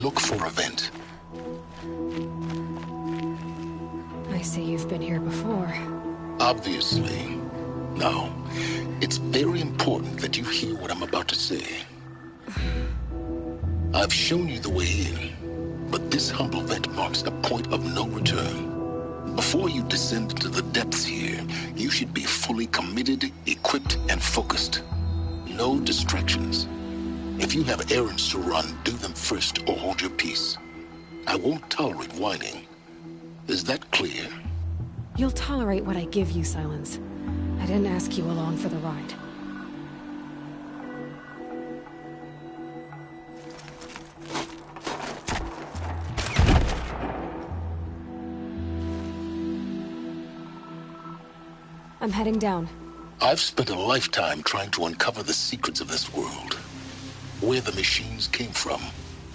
Look for a vent. I see you've been here before. Obviously. Now, it's very important that you hear what I'm about to say. I've shown you the way in, but this humble vent marks a point of no return. Before you descend into the depths here, you should be fully committed, equipped, and focused. No distractions. If you have errands to run, do them first or hold your peace. I won't tolerate whining. Is that clear? You'll tolerate what I give you, Silence. I didn't ask you along for the ride. I'm heading down. I've spent a lifetime trying to uncover the secrets of this world. Where the machines came from.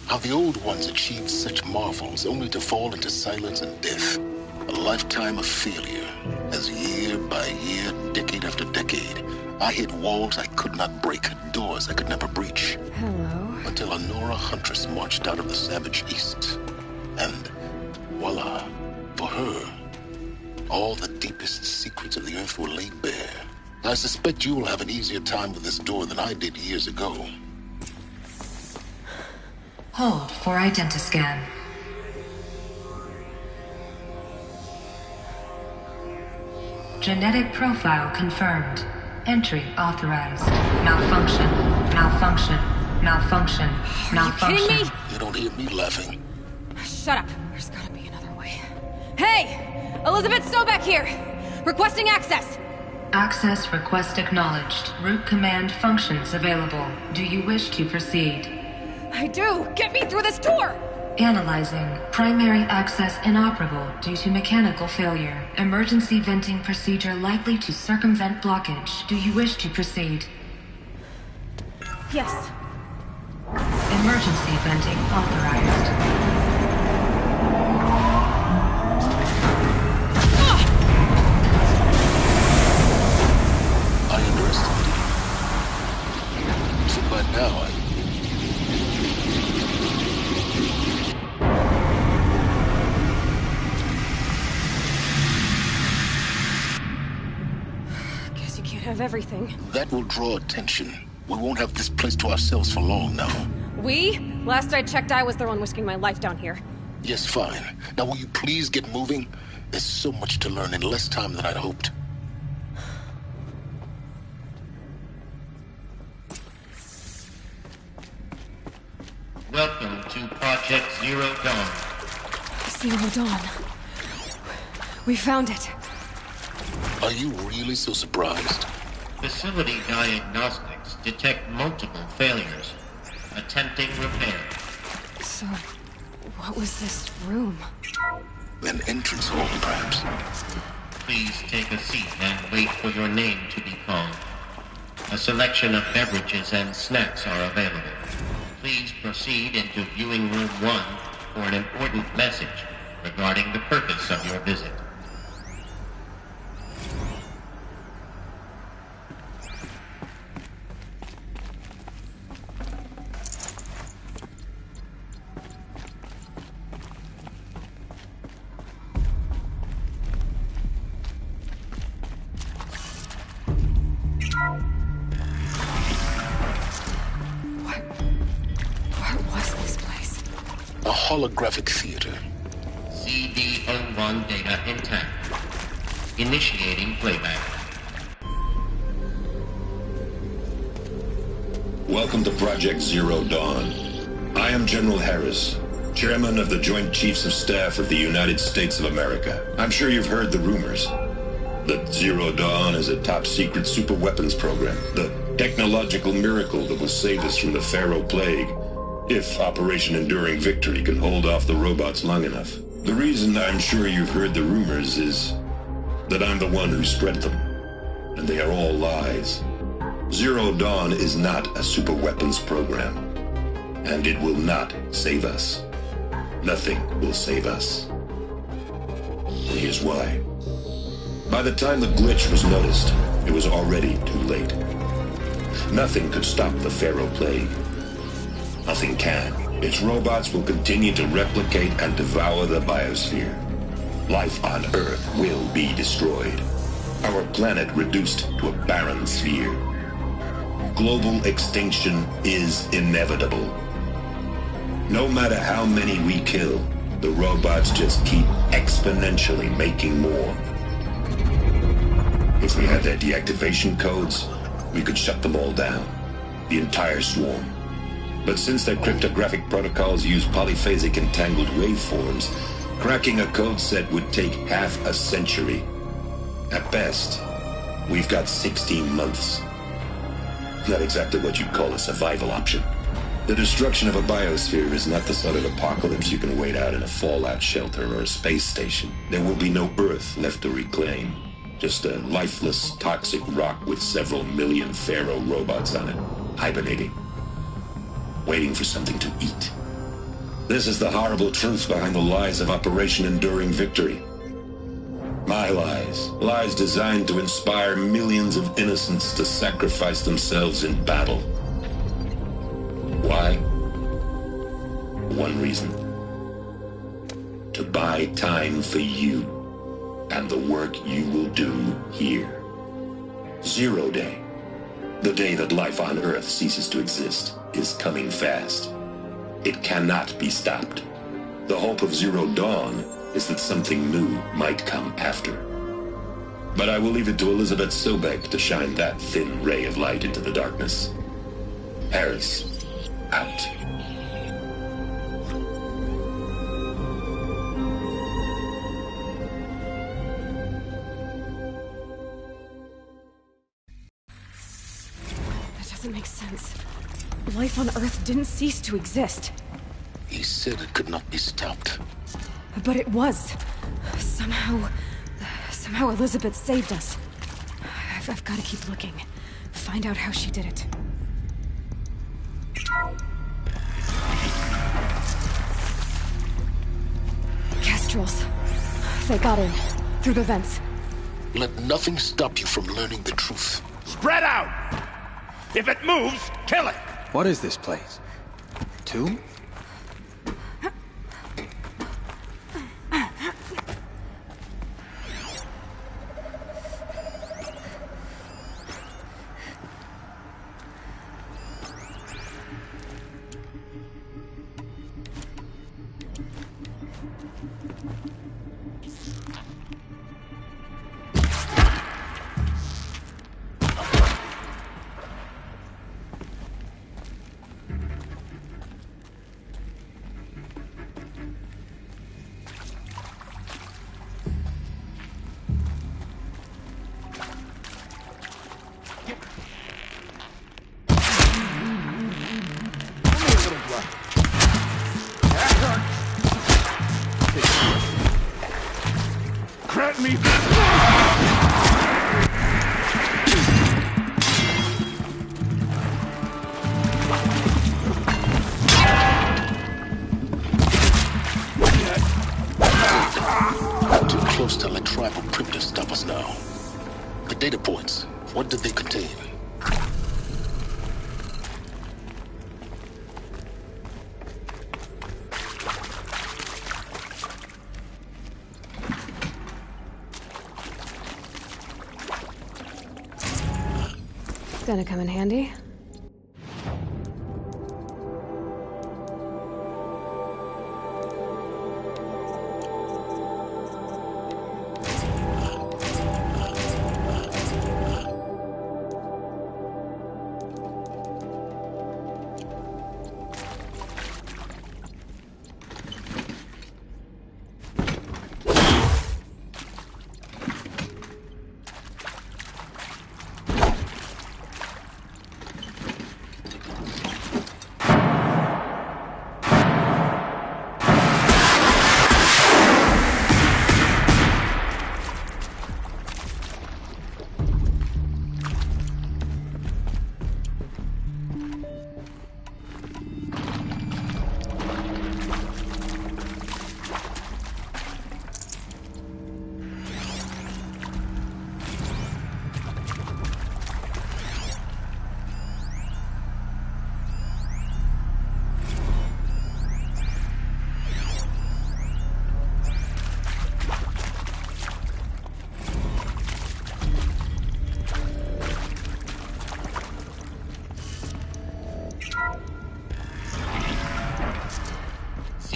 How the old ones achieved such marvels only to fall into silence and death. A lifetime of failure, as year by year, decade after decade, I hit walls I could not break, doors I could never breach. Hello. Until a Nora huntress marched out of the savage east. And voila, for her, all the deepest secrets of the earth were laid bare. I suspect you will have an easier time with this door than I did years ago. Hold for identiscan. Genetic profile confirmed. Entry authorized. Malfunction. Malfunction. Malfunction. Malfunction. Are you kidding me? You don't hear me laughing. Shut up. There's gotta be another way. Hey! Elizabeth Sobek here! Requesting access! Access request acknowledged. Root command functions available. Do you wish to proceed? I do! Get me through this door! Analyzing. Primary access inoperable due to mechanical failure. Emergency venting procedure likely to circumvent blockage. Do you wish to proceed? Yes. Emergency venting authorized. I underestimated you. So by now, Guess you can't have everything. that will draw attention. We won't have this place to ourselves for long now. We? Last I checked, I was the one risking my life down here. Yes, fine. Now will you please get moving? There's so much to learn in less time than I'd hoped. Welcome to Project Zero Dawn. Zero Dawn. We found it. Are you really so surprised? Facility diagnostics detect multiple failures. Attempting repair. So, what was this room? An entrance hall, perhaps. Please take a seat and wait for your name to be called. A selection of beverages and snacks are available. Please proceed into viewing room 1 for an important message regarding the purpose of your visit. What was this place? A holographic theater. CD01 data intact. Initiating playback. Welcome to Project Zero Dawn. I am General Harris, Chairman of the Joint Chiefs of Staff of the United States of America. I'm sure you've heard the rumors that Zero Dawn is a top-secret superweapons program, the technological miracle that will save us from the Pharaoh Plague, if Operation Enduring Victory can hold off the robots long enough. The reason I'm sure you've heard the rumors is that I'm the one who spread them, and they are all lies. Zero Dawn is not a superweapons program, and it will not save us. Nothing will save us. And here's why. By the time the glitch was noticed, it was already too late. Nothing could stop the Pharaoh Plague. Nothing can. Its robots will continue to replicate and devour the biosphere. Life on Earth will be destroyed. Our planet reduced to a barren sphere. Global extinction is inevitable. No matter how many we kill, the robots just keep exponentially making more. If we had their deactivation codes, we could shut them all down. The entire swarm. But since their cryptographic protocols use polyphasic entangled waveforms, cracking a code set would take half a century. At best, we've got 16 months. Not exactly what you'd call a survival option. The destruction of a biosphere is not the sort of apocalypse you can wait out in a fallout shelter or a space station. There will be no Earth left to reclaim. Just a lifeless, toxic rock with several million Pharaoh robots on it, hibernating, waiting for something to eat. This is the horrible truth behind the lies of Operation Enduring Victory. My lies. Lies designed to inspire millions of innocents to sacrifice themselves in battle. Why? One reason. To buy time for you and the work you will do here. 0 Day. The day that life on Earth ceases to exist is coming fast. It cannot be stopped. The hope of Zero Dawn is that something new might come after. But I will leave it to Elizabeth Sobek to shine that thin ray of light into the darkness. Harris, out. That doesn't make sense. Life on Earth didn't cease to exist. He said it could not be stopped. But it was. Somehow Elizabeth saved us. I've got to keep looking. Find out how she did it. Kestrels. They got in. Through the vents. Let nothing stop you from learning the truth. Spread out! If it moves, kill it! What is this place? Tomb? Grant me. Too close to let tribal crypto stop us now. The data points, what did they contain? Gonna come in handy.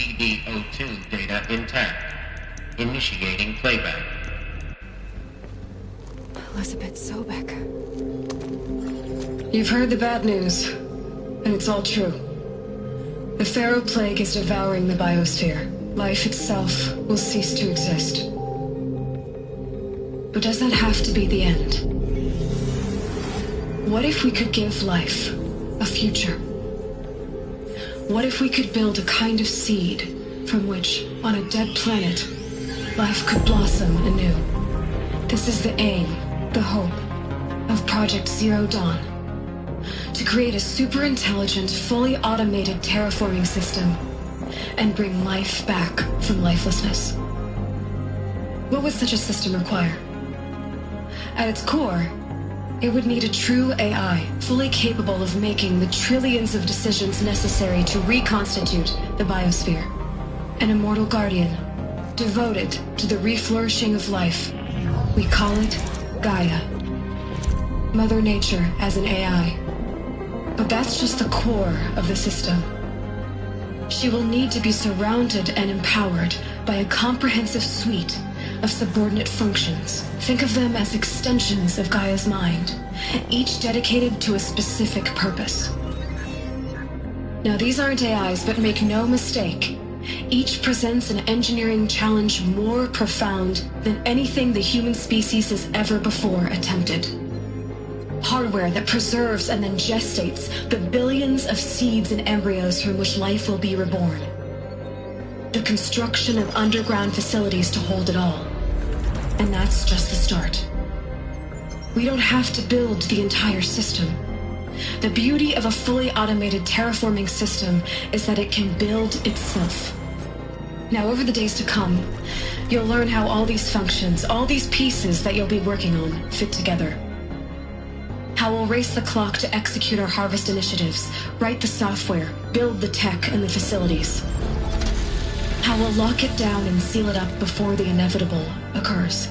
CDO2 data intact. Initiating playback. Elizabeth Sobek. You've heard the bad news, and it's all true. The Pharaoh Plague is devouring the biosphere. Life itself will cease to exist. But does that have to be the end? What if we could give life a future? What if we could build a kind of seed from which, on a dead planet, life could blossom anew? This is the aim, the hope, of Project Zero Dawn. To create a super-intelligent, fully automated terraforming system and bring life back from lifelessness. What would such a system require? At its core, it would need a true AI, fully capable of making the trillions of decisions necessary to reconstitute the biosphere. An immortal guardian, devoted to the reflourishing of life. We call it Gaia. Mother Nature as an AI. But that's just the core of the system. She will need to be surrounded and empowered by a comprehensive suite of subordinate functions. Think of them as extensions of Gaia's mind, each dedicated to a specific purpose. Now, these aren't AIs, but make no mistake, each presents an engineering challenge more profound than anything the human species has ever before attempted. Hardware that preserves and then gestates the billions of seeds and embryos from which life will be reborn. The construction of underground facilities to hold it all. And that's just the start. We don't have to build the entire system. The beauty of a fully automated terraforming system is that it can build itself. Now, over the days to come, you'll learn how all these functions, all these pieces that you'll be working on, fit together. How we'll race the clock to execute our harvest initiatives, write the software, build the tech and the facilities. How we'll lock it down and seal it up before the inevitable occurs.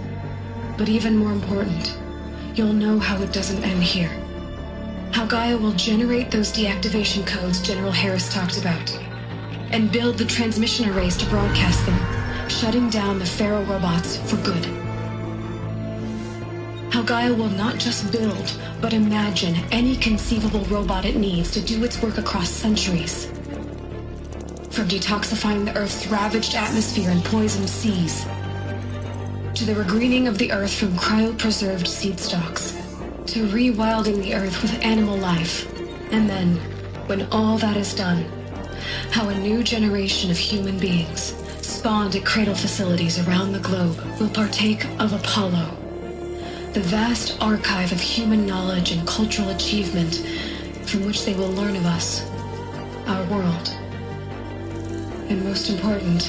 But even more important, you'll know how it doesn't end here. How Gaia will generate those deactivation codes General Harris talked about, and build the transmission arrays to broadcast them, shutting down the Pharaoh robots for good. How Gaia will not just build, but imagine any conceivable robot it needs to do its work across centuries. From detoxifying the Earth's ravaged atmosphere and poisoned seas, to the regreening of the Earth from cryopreserved seed stalks, to rewilding the Earth with animal life. And then, when all that is done, how a new generation of human beings, spawned at cradle facilities around the globe, will partake of Apollo, the vast archive of human knowledge and cultural achievement from which they will learn of us, our world. And most important,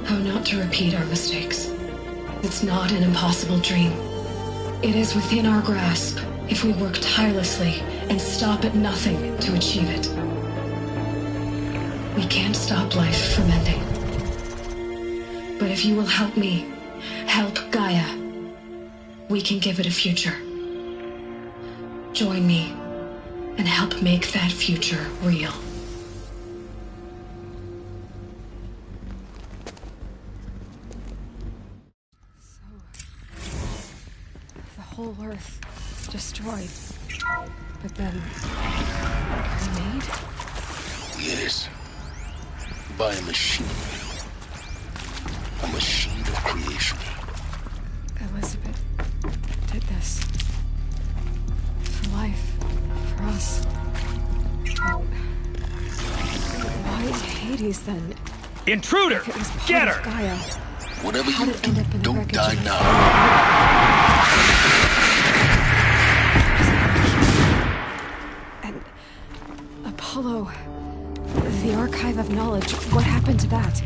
how not to repeat our mistakes. It's not an impossible dream. It is within our grasp if we work tirelessly and stop at nothing to achieve it. We can't stop life from ending. But if you will help me, help Gaia, we can give it a future. Join me and help make that future real. The whole Earth destroyed. But then remade? Yes. By a machine. A machine of creation. Elizabeth did this. For life. For us. Why Hades then? Intruder! If it was part Get of her! Gaia, Whatever how'd you it end up do, in the don't wreckage die of- now. And Apollo, the archive of knowledge, what happened to that?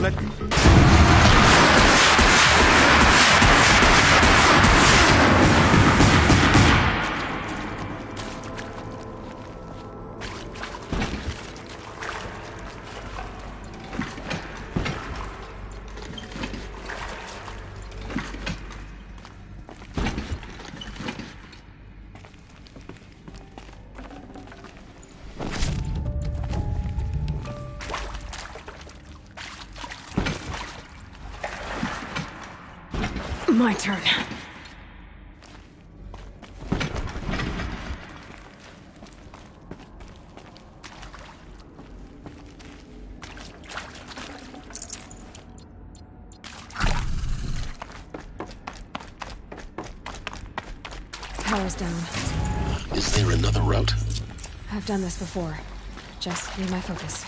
Let... My turn. Power's down. Is there another route? I've done this before. Just need my focus.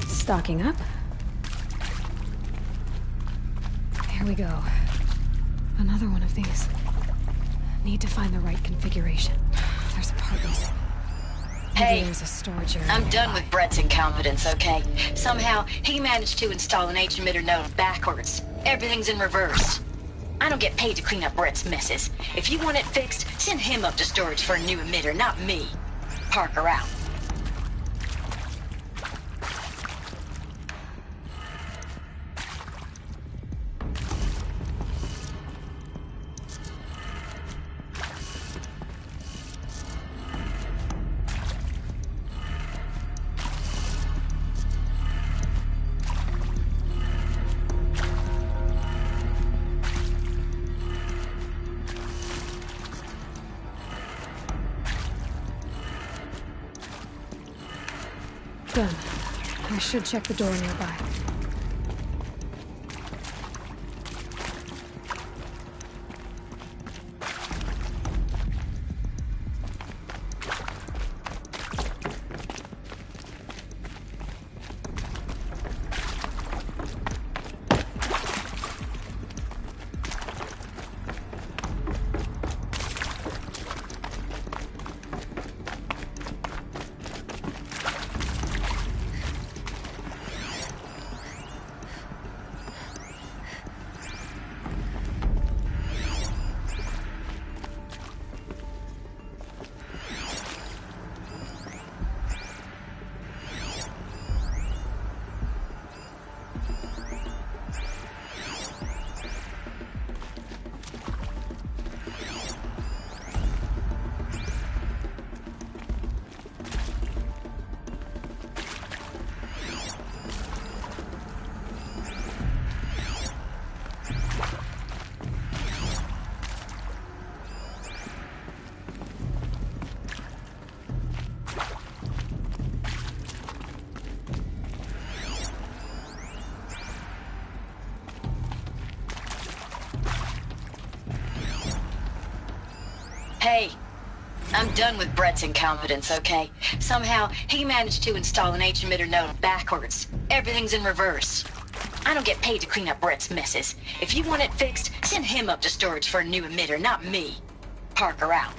Stocking up. Here we go. Another one of these. Need to find the right configuration. There's a part missing. Hey, there's a storage area I'm done nearby. with Brett's incompetence, okay? Somehow, he managed to install an H-emitter node backwards. Everything's in reverse. I don't get paid to clean up Brett's messes. If you want it fixed, send him up to storage for a new emitter, not me. Parker out. Done. I should check the door nearby. Hey, I'm done with Brett's incompetence, okay? Somehow, he managed to install an H-emitter node backwards. Everything's in reverse. I don't get paid to clean up Brett's messes. If you want it fixed, send him up to storage for a new emitter, not me. Parker out.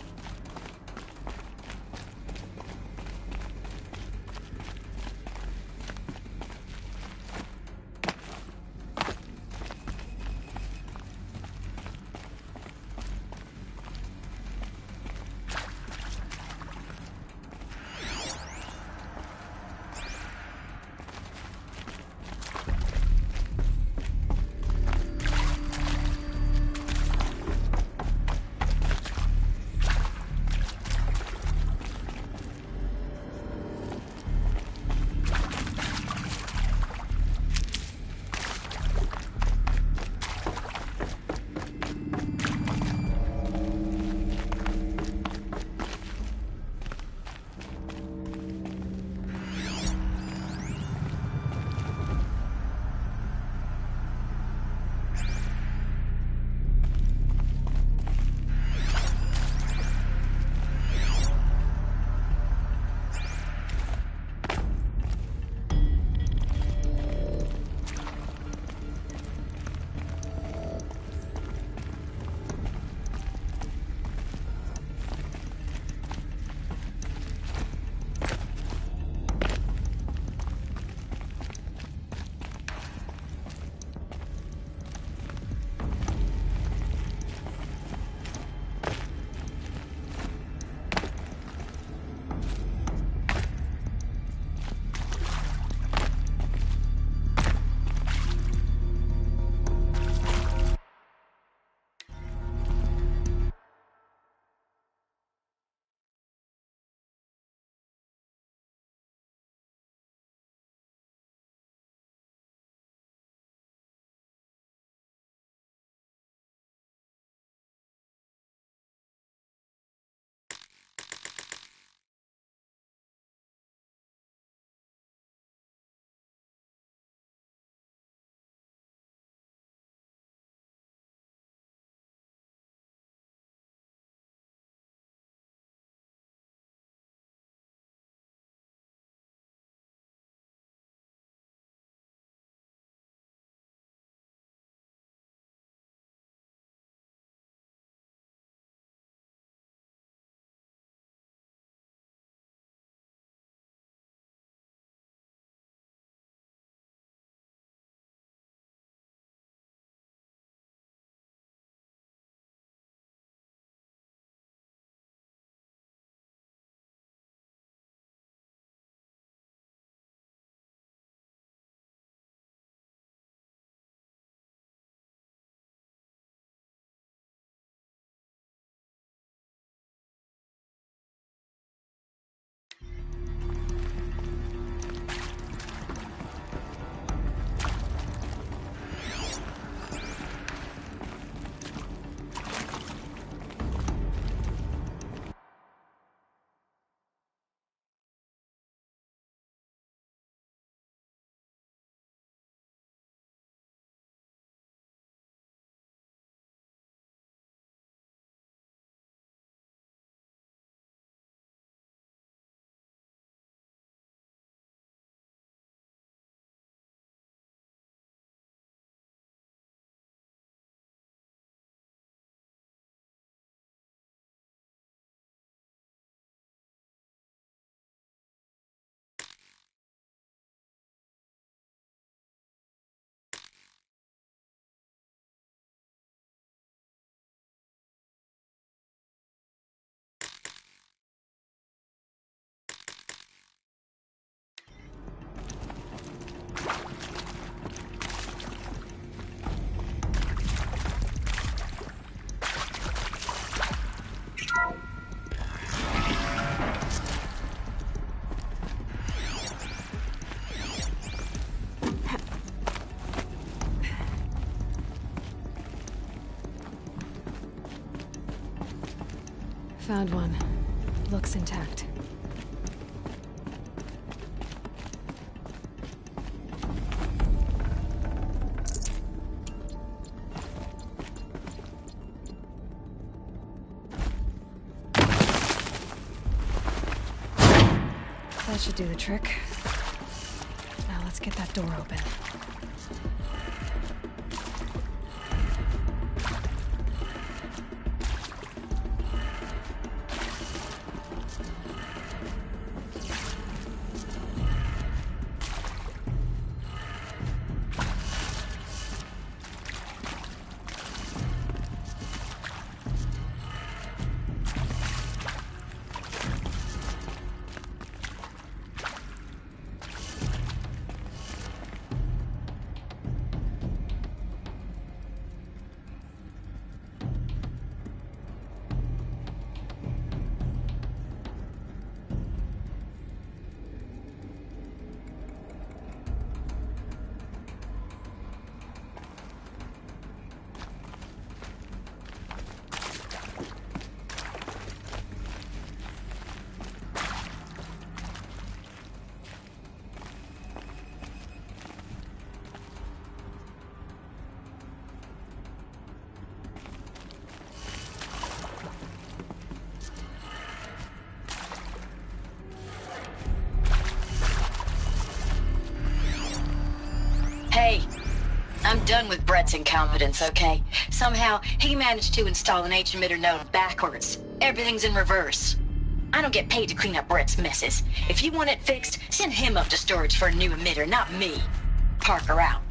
Found one. Looks intact. That should do the trick. Now let's get that door open. Hey, I'm done with Brett's incompetence, okay? Somehow, he managed to install an H-emitter node backwards. Everything's in reverse. I don't get paid to clean up Brett's messes. If you want it fixed, send him up to storage for a new emitter, not me. Parker out.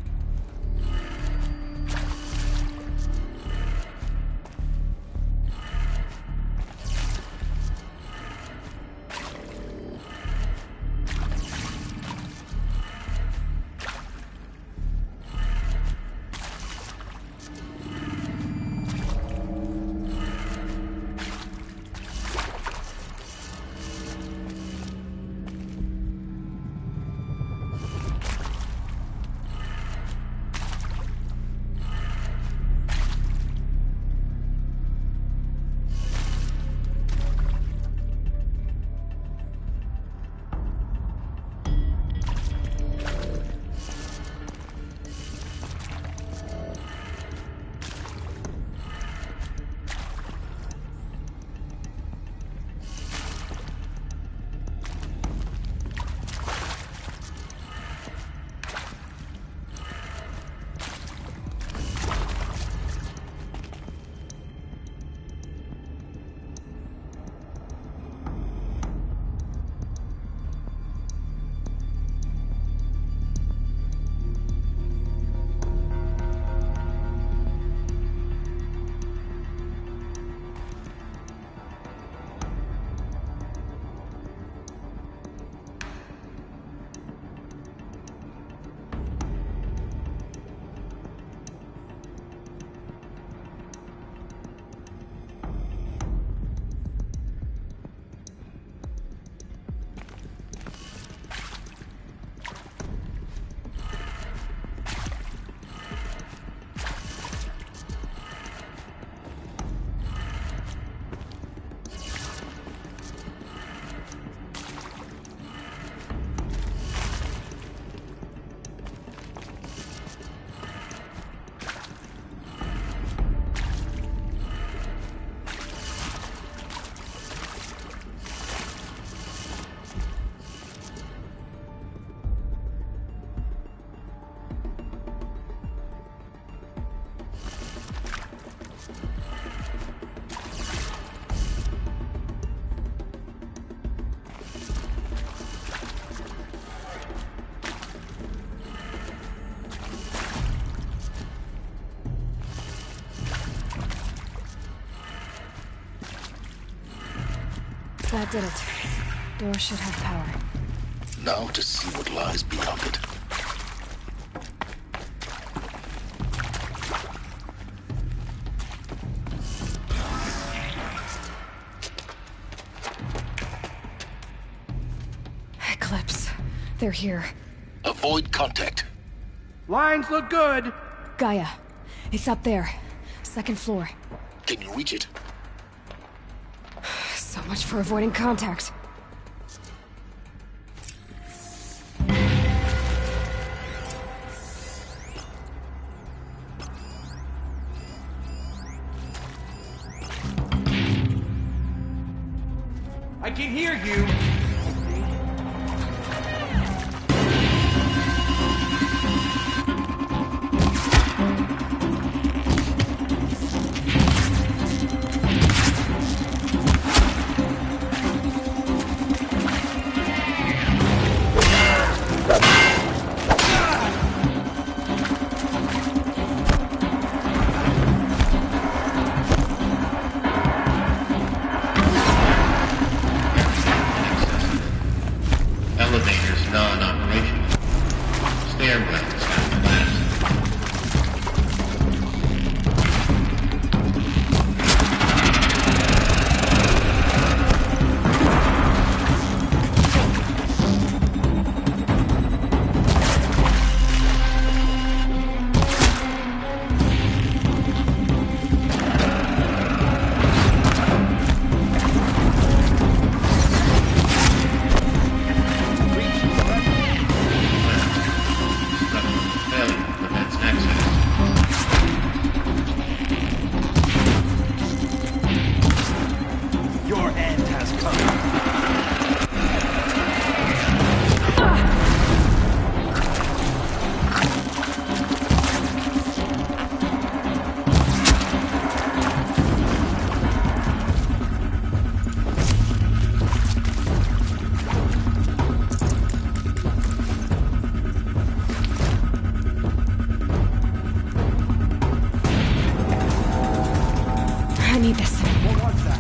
That did it. Door should have power. Now to see what lies beyond it. Eclipse. They're here. Avoid contact. Lines look good. Gaia. It's up there. Second floor. Can you reach it? much for avoiding contact. I can hear you! Elevators non-operational. Stairwells have collapsed. Failure prevents access. Your end has come. I need this. What was that?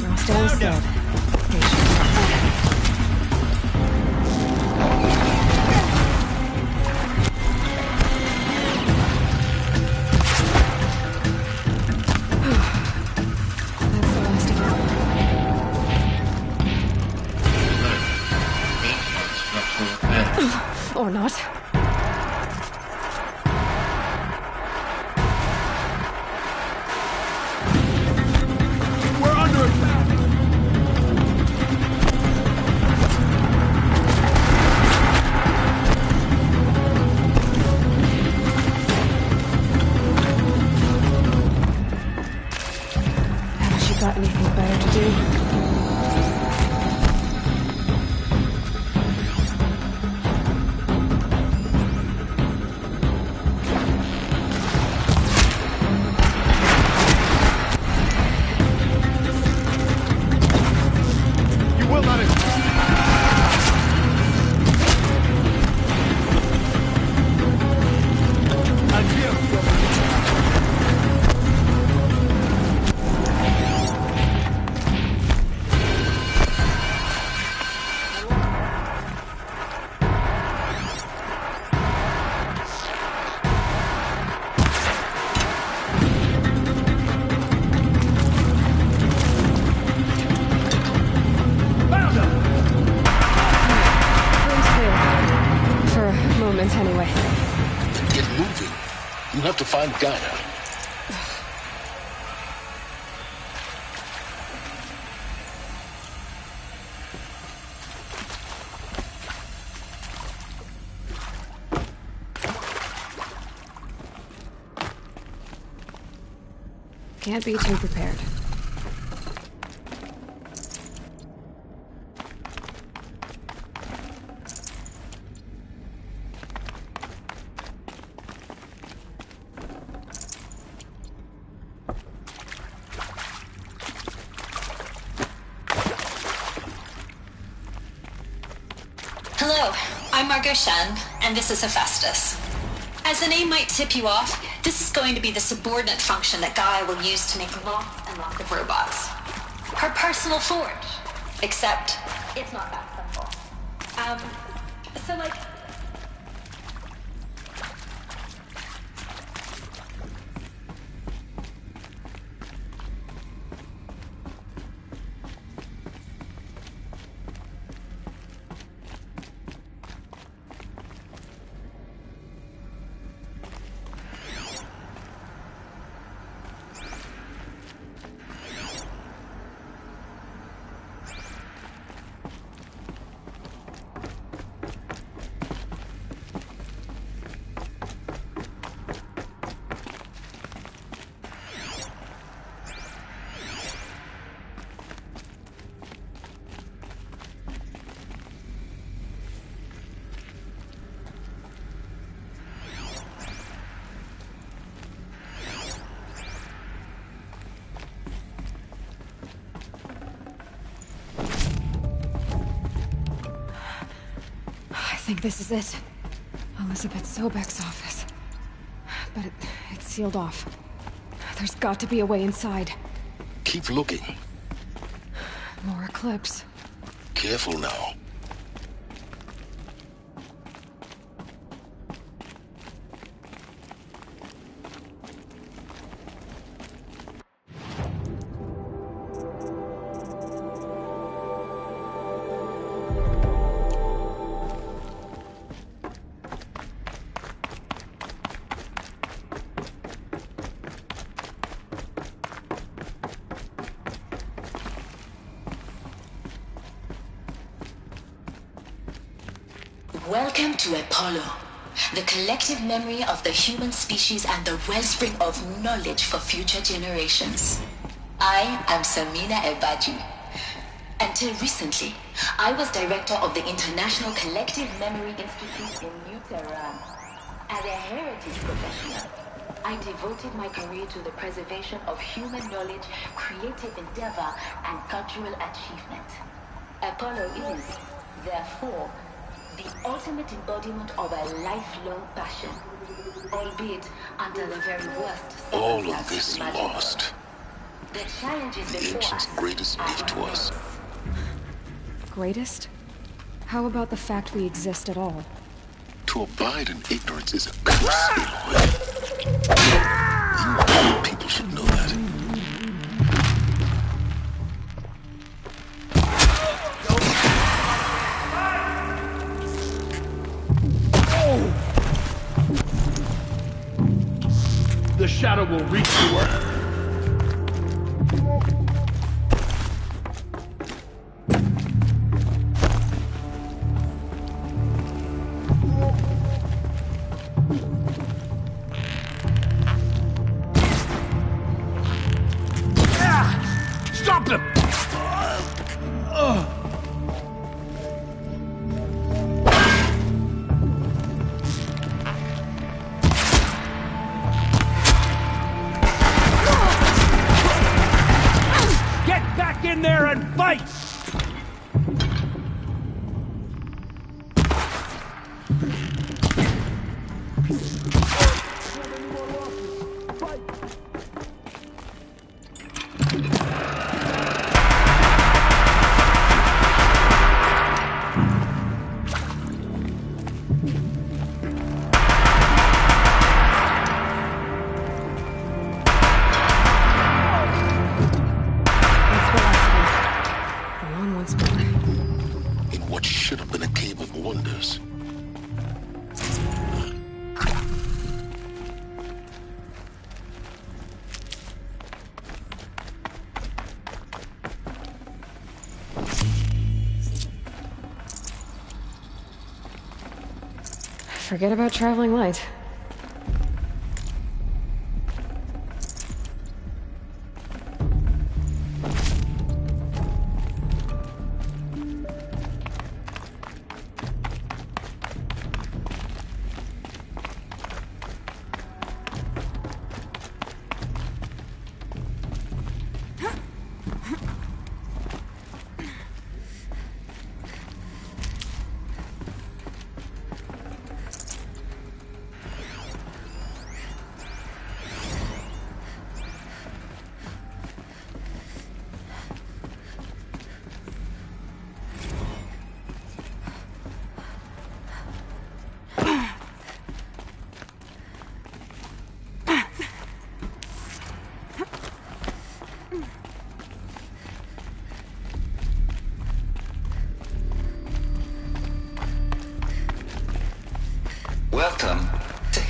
Rostam said. That's the last of them. Ancient structural failure. Or not. We're under attack! Haven't you got anything better to do? You will not escape! Adieu! Found him! Room's clear. For a moment, anyway. Get moving. You have to find Gaia. Can't be too prepared. Hello, I'm Margot Shan, and this is Hephaestus. As the name might tip you off, this is going to be the subordinate function that Gaia will use to make lots and lots of robots. Her personal forge. Except, it's not that simple. So like... I think this is it. Elizabeth Sobek's office. But it's sealed off. There's got to be a way inside. Keep looking. More Eclipse. Careful now. Welcome to Apollo, the collective memory of the human species and the wellspring of knowledge for future generations. I am Samina Ebaji. Until recently, I was director of the International Collective Memory Institute in New Tehran. As a heritage professional, I devoted my career to the preservation of human knowledge, creative endeavor, and cultural achievement. Apollo is, therefore, the ultimate embodiment of a lifelong passion, albeit under the very worst All of circumstances this imaginable. lost. The challenges The before ancients' us greatest are gift to us. Greatest? How about the fact we exist at all? To abide in ignorance is a curse, Aloy. You of all people should know that. The shadow will reach you. Stop them! Get back in there and fight! In what should have been a cave of wonders. Forget about traveling light.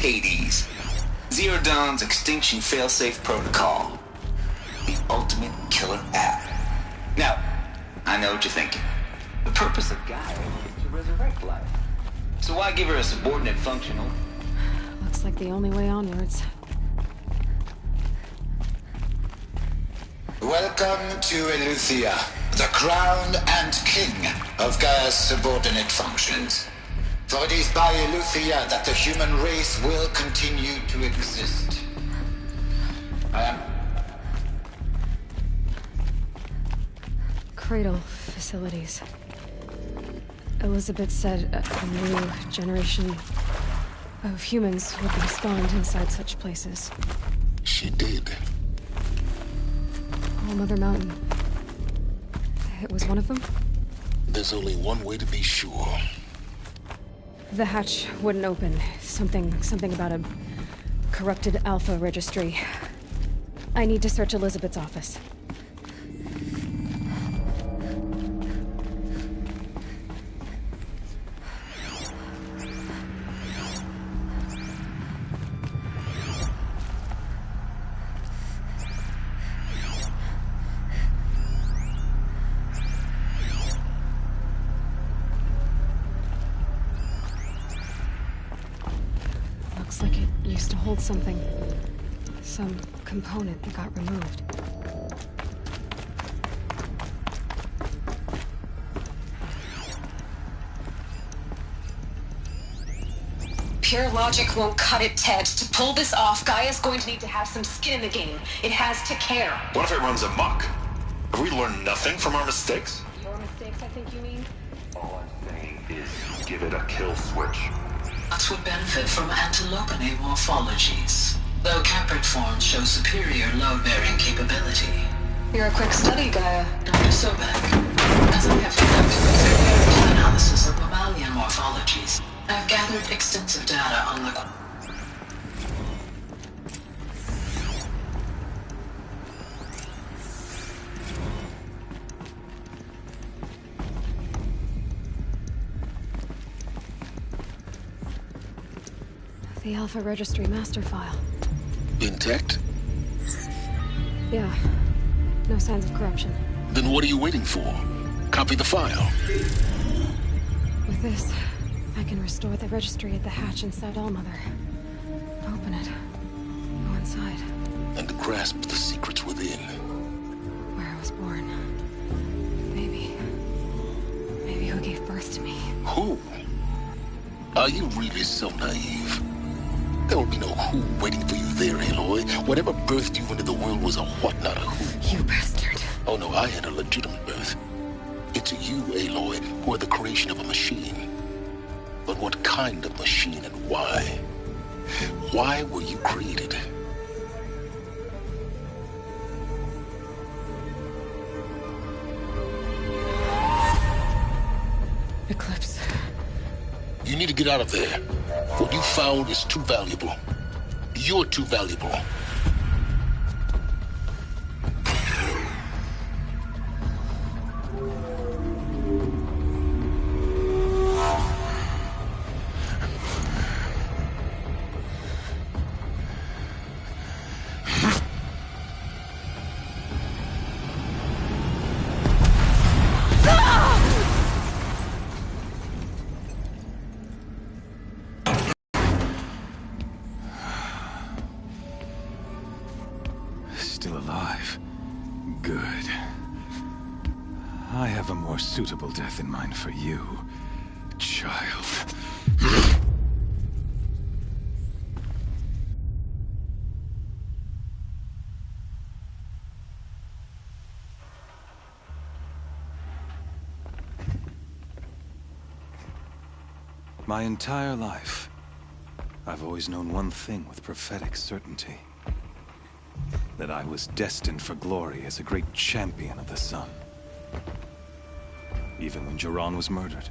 Hades. Zero Dawn's extinction failsafe protocol. The ultimate killer app. Now, I know what you're thinking. The purpose of Gaia is to resurrect life. So why give her a subordinate functional? Looks like the only way onwards. Welcome to Eleuthia, the crown and king of Gaia's subordinate functions. For it is by Eleuthia that the human race will continue to exist. I am... Cradle facilities. Elizabeth said a new generation of humans would be spawned inside such places. She did. All Mother Mountain. It was one of them? There's only one way to be sure. The hatch wouldn't open. Something about a corrupted Alpha registry. I need to search Elizabeth's office. Looks like it used to hold something. Some component that got removed. Pure logic won't cut it, Ted. To pull this off, Gaia's going to need to have some skin in the game. It has to care. What if it runs amok? Have we learned nothing from our mistakes? Your mistakes, I think you mean? All I'm saying is give it a kill switch. Bots would benefit from antilopinate morphologies, though caprid forms show superior load-bearing capability. You're a quick study, Gaia. Dr. Sobek, as I have conducted a thorough analysis of mammalian morphologies, I've gathered extensive data on the... The Alpha Registry master file. Intact? Yeah. No signs of corruption. Then what are you waiting for? Copy the file. With this, I can restore the registry at the hatch inside Allmother. Open it. Go inside. And grasp the secrets within. Where I was born. Maybe who gave birth to me. Who? Are you really so naive? There will be no who waiting for you there, Aloy. Whatever birthed you into the world was a what, not a who. You bastard. Oh no, I had a legitimate birth. It's you, Aloy, who are the creation of a machine. But what kind of machine and why? Why were you created? Eclipse. You need to get out of there. What you found is too valuable. You're too valuable. Still alive. Good. I have a more suitable death in mind for you, child. My entire life, I've always known one thing with prophetic certainty. That I was destined for glory as a great champion of the sun. Even when Jiran was murdered,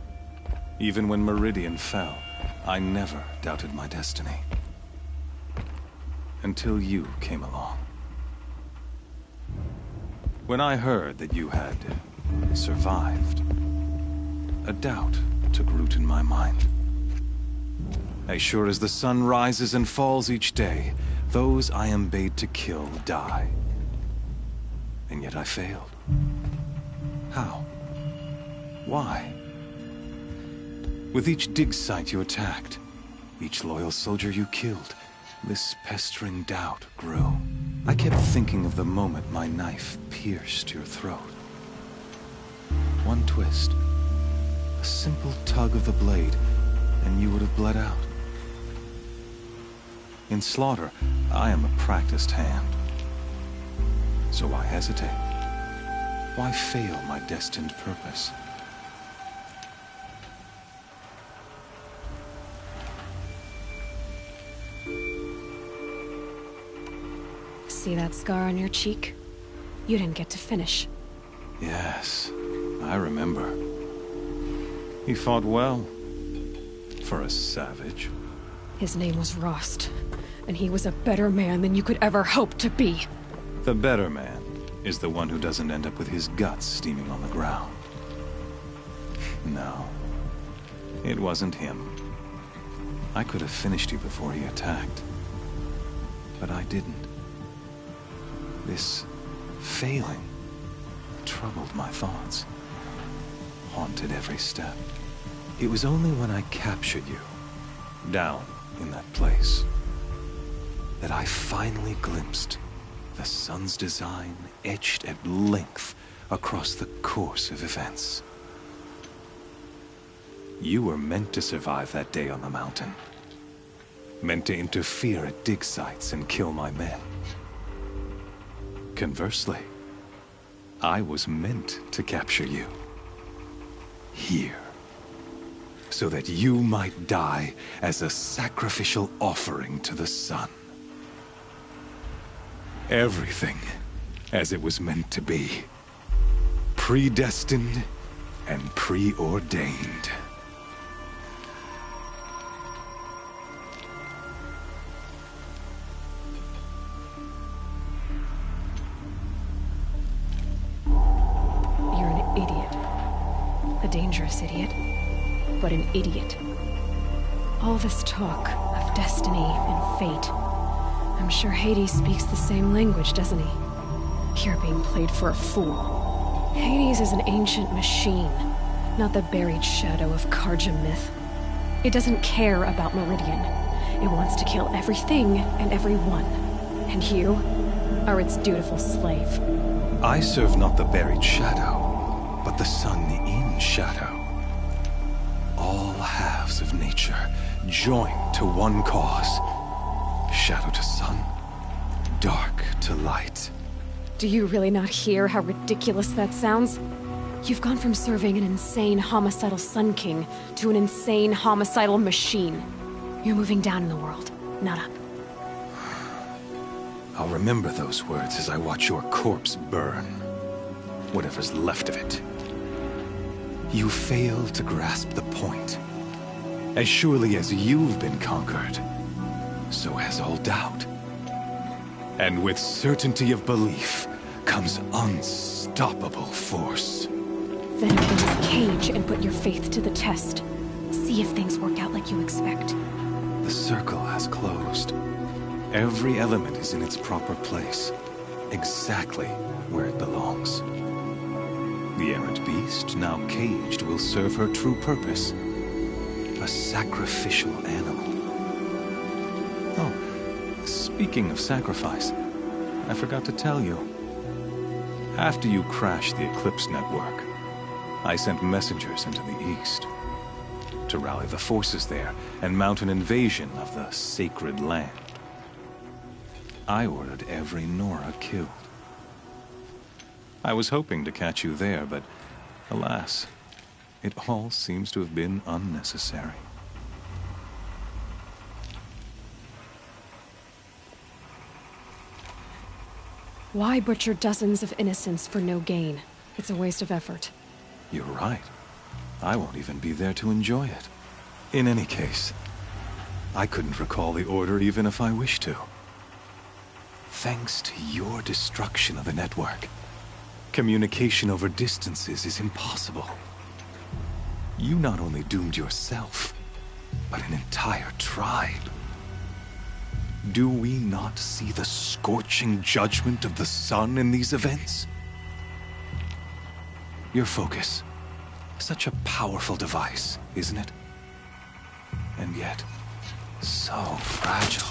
even when Meridian fell, I never doubted my destiny. Until you came along. When I heard that you had survived, a doubt took root in my mind. As sure as the sun rises and falls each day, those I am bade to kill die. And yet I failed. How? Why? With each dig site you attacked, each loyal soldier you killed, this pestering doubt grew. I kept thinking of the moment my knife pierced your throat. One twist, a simple tug of the blade, and you would have bled out. In slaughter, I am a practiced hand. So why hesitate? Why fail my destined purpose? See that scar on your cheek? You didn't get to finish. Yes, I remember. He fought well. For a savage. His name was Rost, and he was a better man than you could ever hope to be. The better man is the one who doesn't end up with his guts steaming on the ground. No, it wasn't him. I could have finished you before he attacked. But I didn't. This failing troubled my thoughts, haunted every step. It was only when I captured you, down in that place, that I finally glimpsed the sun's design etched at length across the course of events. You were meant to survive that day on the mountain. Meant to interfere at dig sites and kill my men. Conversely, I was meant to capture you. Here. So that you might die as a sacrificial offering to the sun. Everything as it was meant to be. Predestined and preordained. You're an idiot. A dangerous idiot. But an idiot. All this talk of destiny and fate. I'm sure Hades speaks the same language, doesn't he? You're being played for a fool. Hades is an ancient machine, not the buried shadow of Karja myth. It doesn't care about Meridian. It wants to kill everything and everyone. And you are its dutiful slave. I serve not the buried shadow, but the sun in shadow. All halves of nature, joined to one cause. Shadow to sun, dark to light. Do you really not hear how ridiculous that sounds? You've gone from serving an insane homicidal Sun King to an insane homicidal machine. You're moving down in the world, not up. I'll remember those words as I watch your corpse burn. Whatever's left of it. You fail to grasp the point. As surely as you've been conquered, so has all doubt. And with certainty of belief comes unstoppable force. Then open this cage and put your faith to the test. See if things work out like you expect. The circle has closed. Every element is in its proper place, exactly where it belongs. The errant beast, now caged, will serve her true purpose. A sacrificial animal. Oh, speaking of sacrifice, I forgot to tell you. After you crashed the Eclipse network, I sent messengers into the east to rally the forces there and mount an invasion of the sacred land. I ordered every Nora killed. I was hoping to catch you there, but alas, it all seems to have been unnecessary. Why butcher dozens of innocents for no gain? It's a waste of effort. You're right. I won't even be there to enjoy it. In any case, I couldn't recall the order even if I wished to. Thanks to your destruction of the network, communication over distances is impossible. You not only doomed yourself, but an entire tribe. Do we not see the scorching judgment of the sun in these events? Your focus. Such a powerful device, isn't it? And yet, so fragile.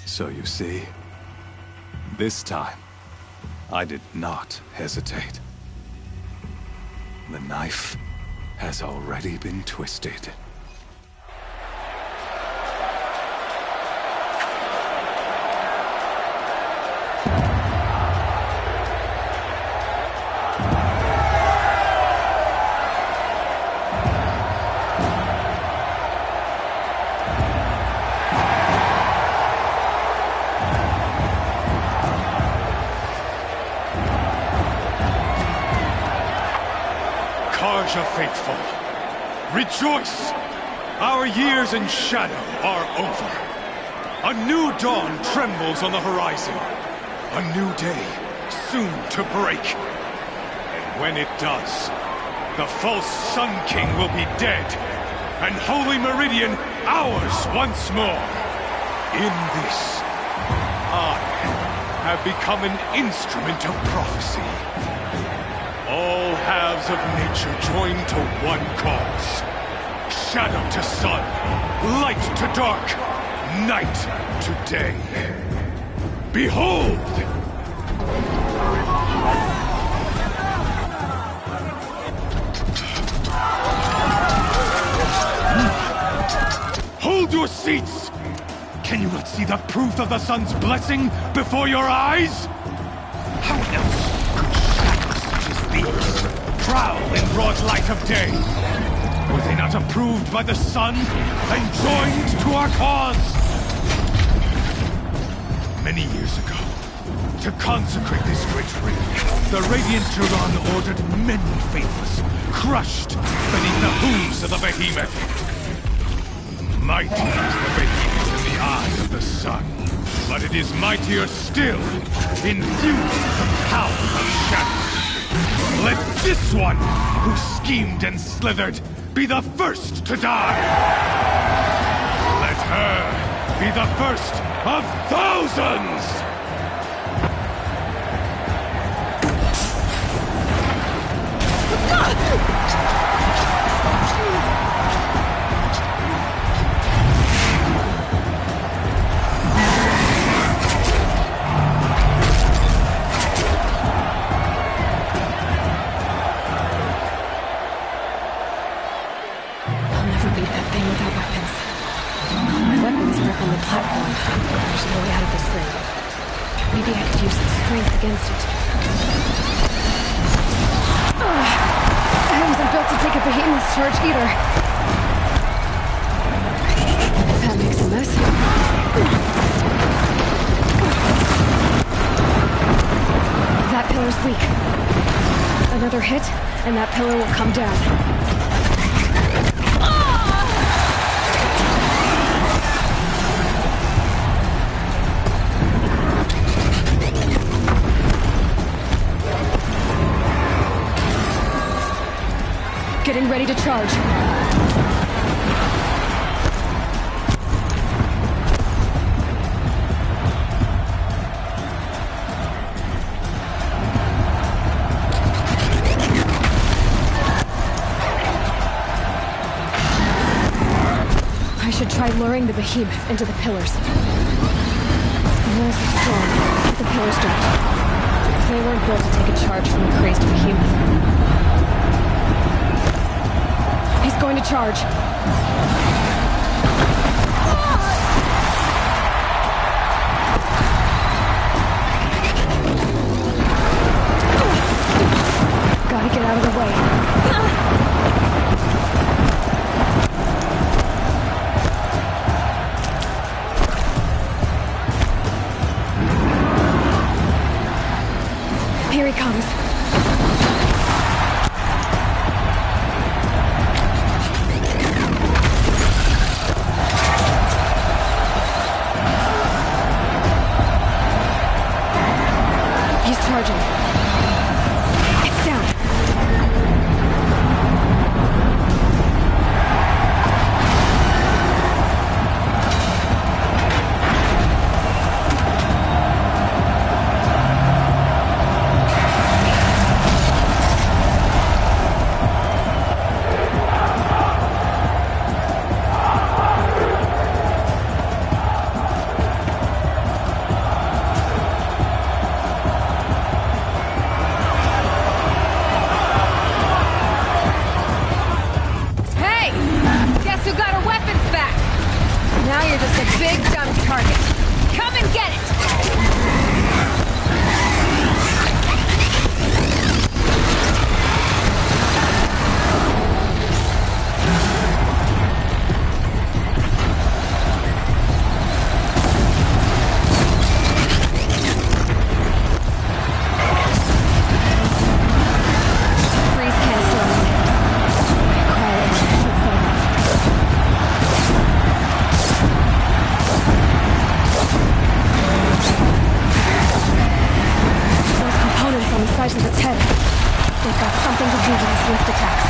So you see, this time, I did not hesitate. The knife has already been twisted. Karja faithful, rejoice! Our years in shadow are over. A new dawn trembles on the horizon. A new day soon to break. And when it does, the false Sun King will be dead, and Holy Meridian ours once more. In this, I have become an instrument of prophecy. All halves of nature join to one cause. Shadow to sun, light to dark, night to day. Behold! Hold your seats! Can you not see the proof of the sun's blessing before your eyes? How else these prowl in broad light of day? Were they not approved by the sun and joined to our cause? Many years ago, to consecrate this great ring, the Radiant Turan ordered many faithless, crushed beneath the hooves of the behemoth. Mighty is the behemoth in the eye of the sun, but it is mightier still, infused with the power of shadow. Let this one, who schemed and slithered, be the first to die! Let her be the first of thousands! Maybe I could use its strength against it. I wasn't built to take a behemoth's charge either. That makes a mess. That pillar's weak. Another hit, and that pillar will come down. Getting ready to charge. I should try luring the behemoth into the pillars. The walls are strong, but the pillars don't. They weren't built to take a charge from a crazed behemoth. He's going to charge. Gotta get out of the way. Here he comes. big dumb target. Come and get it! Size of its head. They've got something to do with the swift attacks.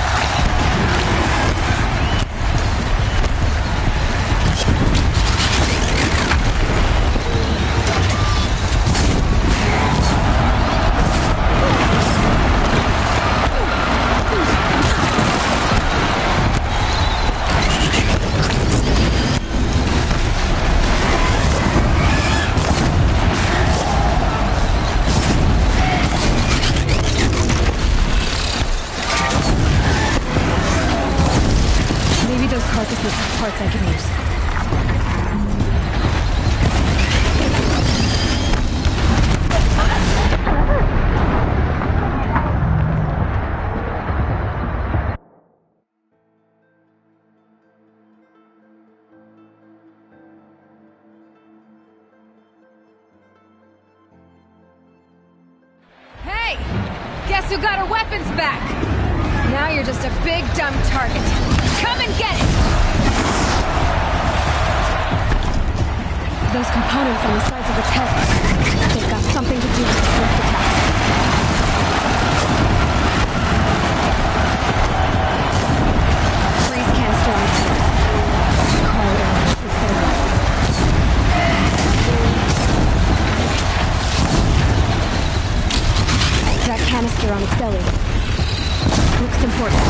Carcasses have parts I can use. Hey! Guess who got her weapons back? Now you're just a big dumb target. Come and get it! Those components on the sides of its head, they've got something to do with the swift attack. Freeze canister on its head. Carl Aaron should set it off. That canister on its belly. Looks important.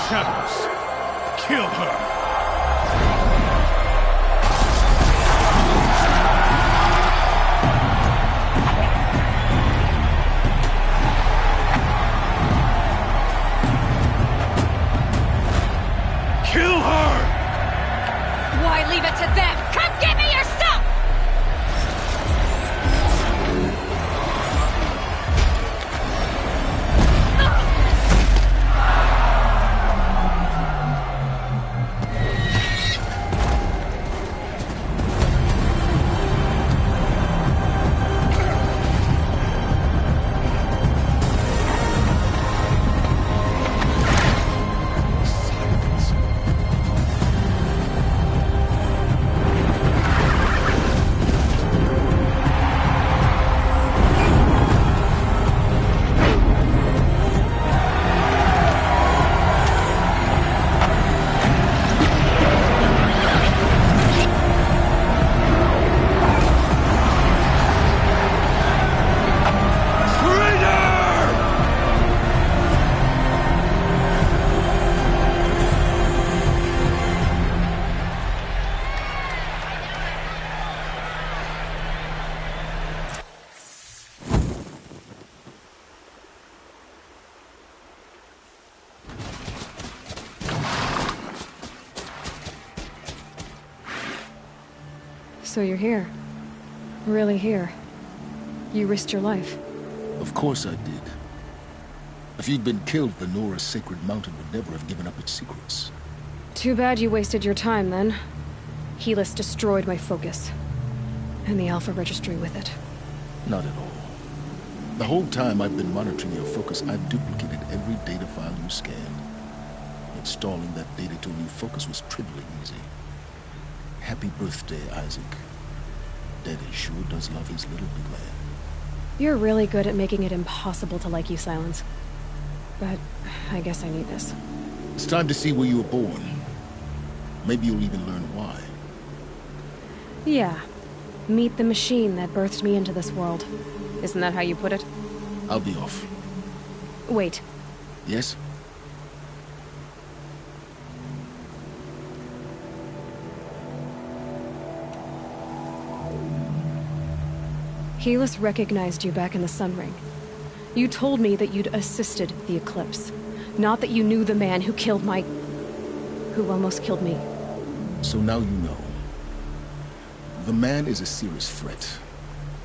Shadows, kill her! Kill her! Why leave it to them? Come get me yourself! So you're here. Really here. You risked your life. Of course I did. If you'd been killed, the Nora's sacred mountain would never have given up its secrets. Too bad you wasted your time, then. Helis destroyed my focus. And the Alpha Registry with it. Not at all. The whole time I've been monitoring your focus, I've duplicated every data file you scanned. Installing that data to a new focus was trivially easy. Happy birthday, Isaac. Daddy sure does love his little big man. You're really good at making it impossible to like you, Silence. But I guess I need this. It's time to see where you were born. Maybe you'll even learn why. Yeah. Meet the machine that birthed me into this world. Isn't that how you put it? I'll be off. Wait. Yes? Helis recognized you back in the Sun Ring. You told me that you'd assisted the Eclipse. Not that you knew the man who killed my... who almost killed me. So now you know. The man is a serious threat.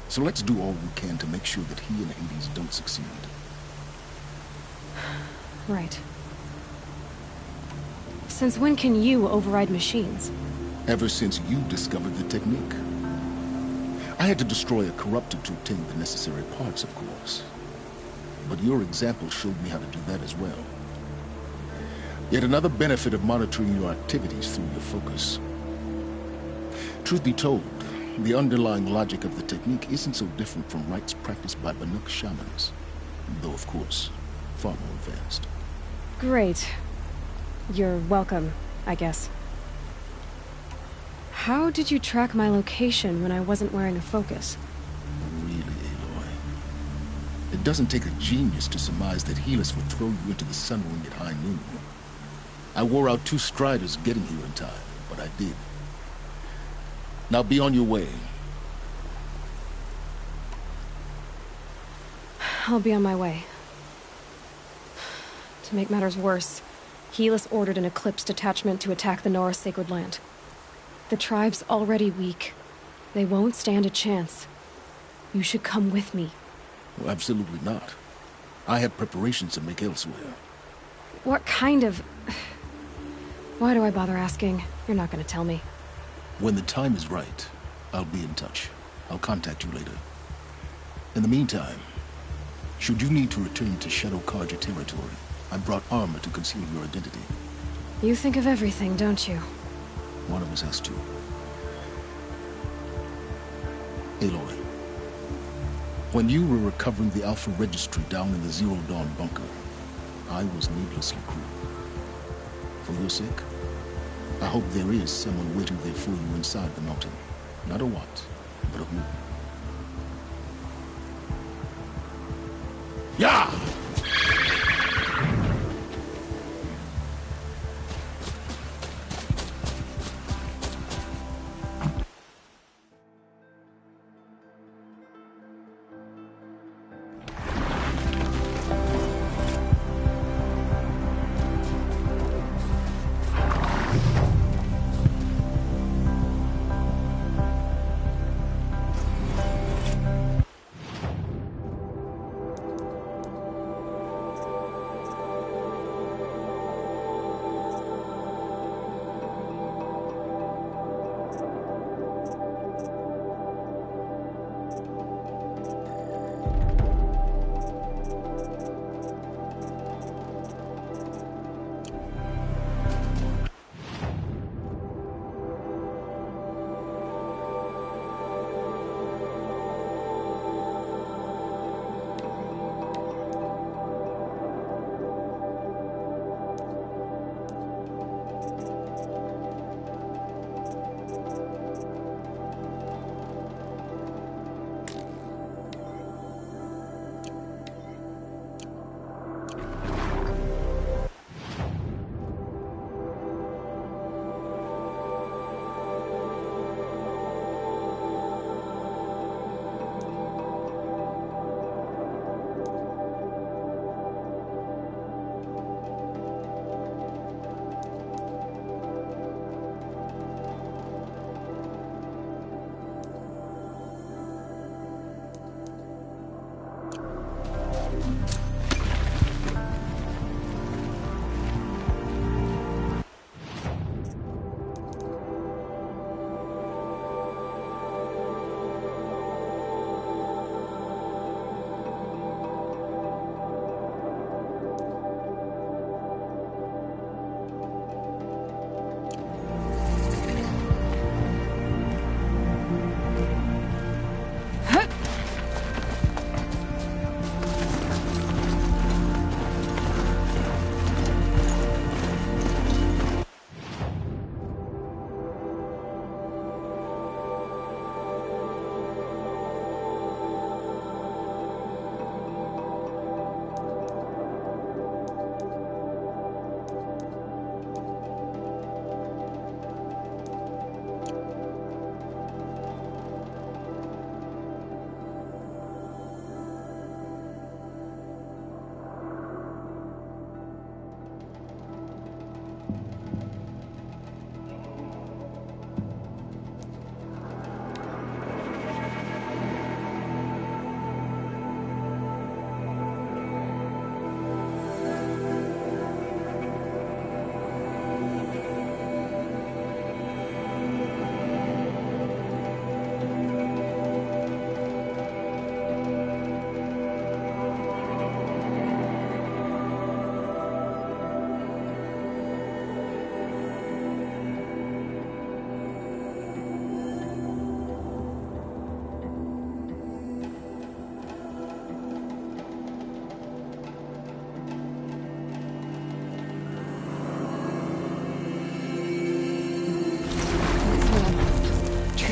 So let's do all we can to make sure that he and Hades don't succeed. Right. Since when can you override machines? Ever since you discovered the technique. I had to destroy a corrupted to obtain the necessary parts, of course. But your example showed me how to do that as well. Yet another benefit of monitoring your activities through your focus. Truth be told, the underlying logic of the technique isn't so different from rites practiced by Banuk shamans. Though, of course, far more advanced. Great. You're welcome, I guess. How did you track my location when I wasn't wearing a focus? Really, Aloy? It doesn't take a genius to surmise that Helis would throw you into the Sun Ring at high noon. I wore out 2 striders getting here in time, but I did. Now be on your way. I'll be on my way. To make matters worse, Helis ordered an Eclipse detachment to attack the Nora Sacred Land. The tribe's already weak. They won't stand a chance. You should come with me. Well, absolutely not. I have preparations to make elsewhere. What kind of... Why do I bother asking? You're not gonna tell me. When the time is right, I'll be in touch. I'll contact you later. In the meantime, should you need to return to Shadow Karja territory, I brought armor to conceal your identity. You think of everything, don't you? One of us has to. Aloy, when you were recovering the Alpha Registry down in the Zero Dawn bunker, I was needlessly cruel. For your sake, I hope there is someone waiting there for you inside the mountain. Not a what, but a who. Yeah!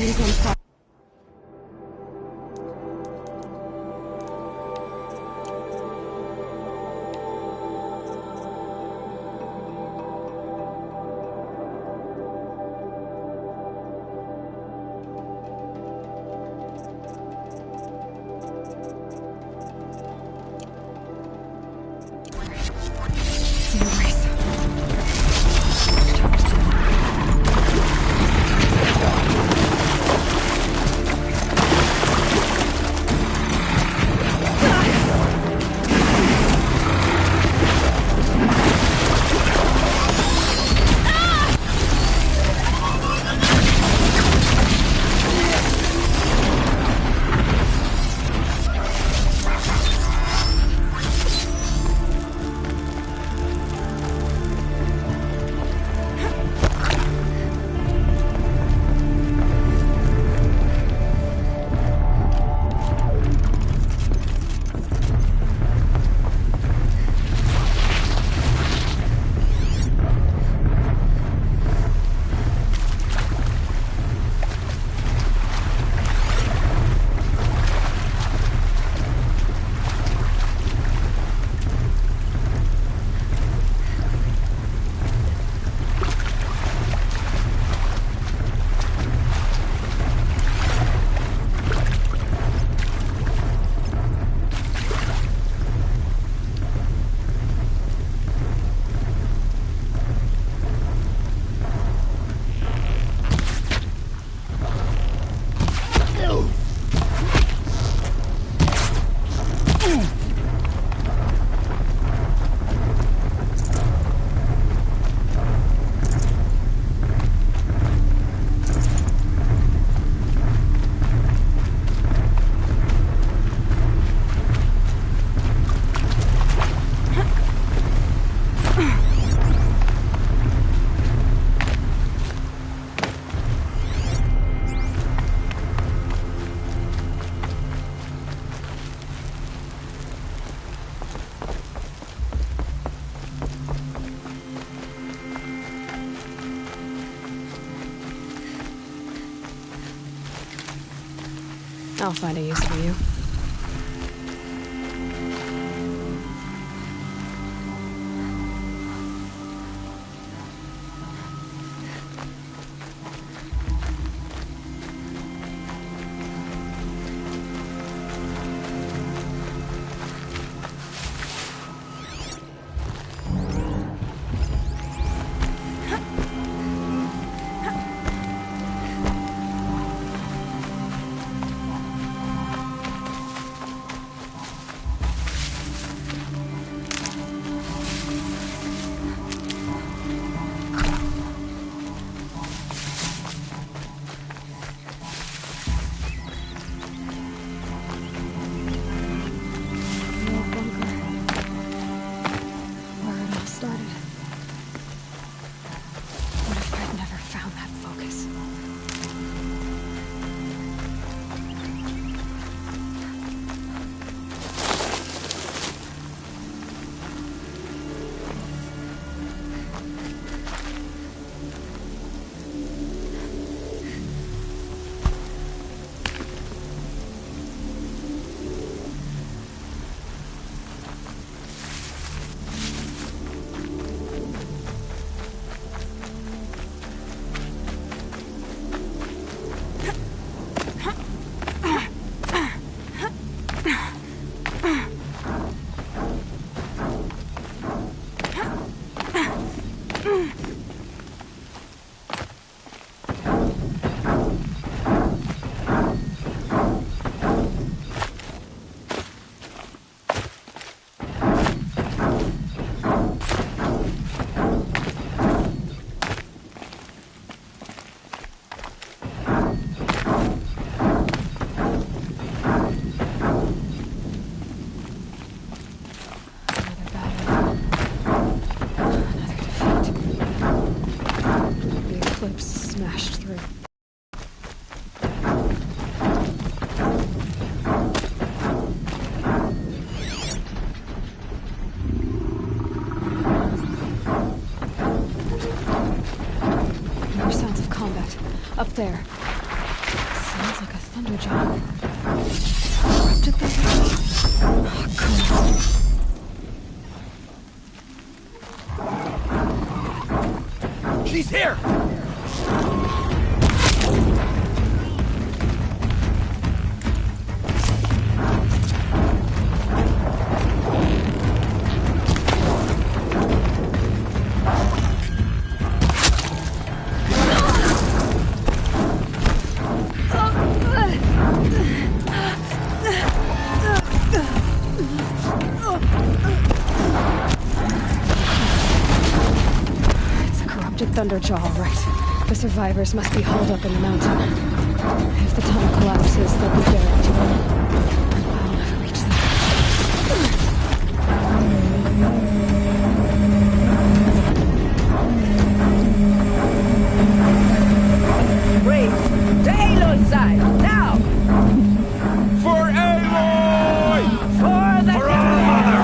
Greetings on fire. I'll find a use for you. Up there. Thunderjaw. Corrupted Thunderjaw? Oh, come on. She's here! Thunderjaw, all right. The survivors must be hauled up in the mountain. If the tunnel collapses, they'll be buried. I'll never reach them. Braves, to Aloy's side, now! For Aloy! For the For our mother!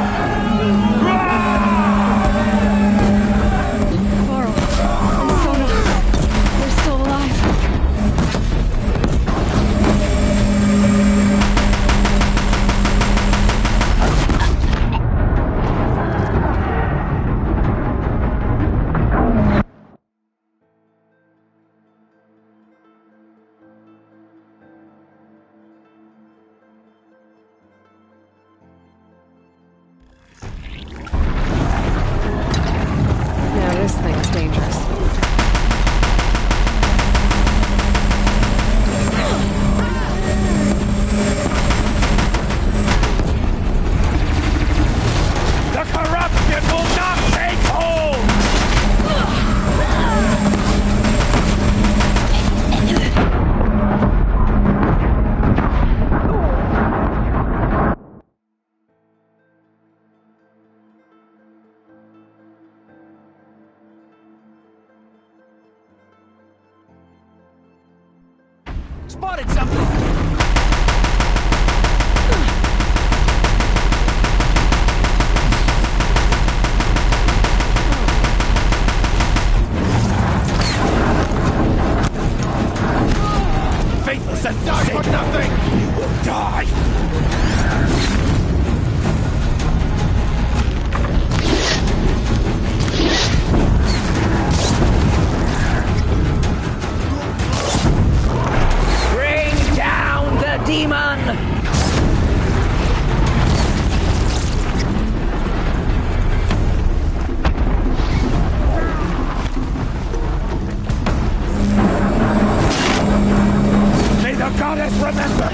This thing's dangerous. The corruption will not take hold! Spotted something! Faithless and die for nothing! You will die! Demon! May the goddess remember!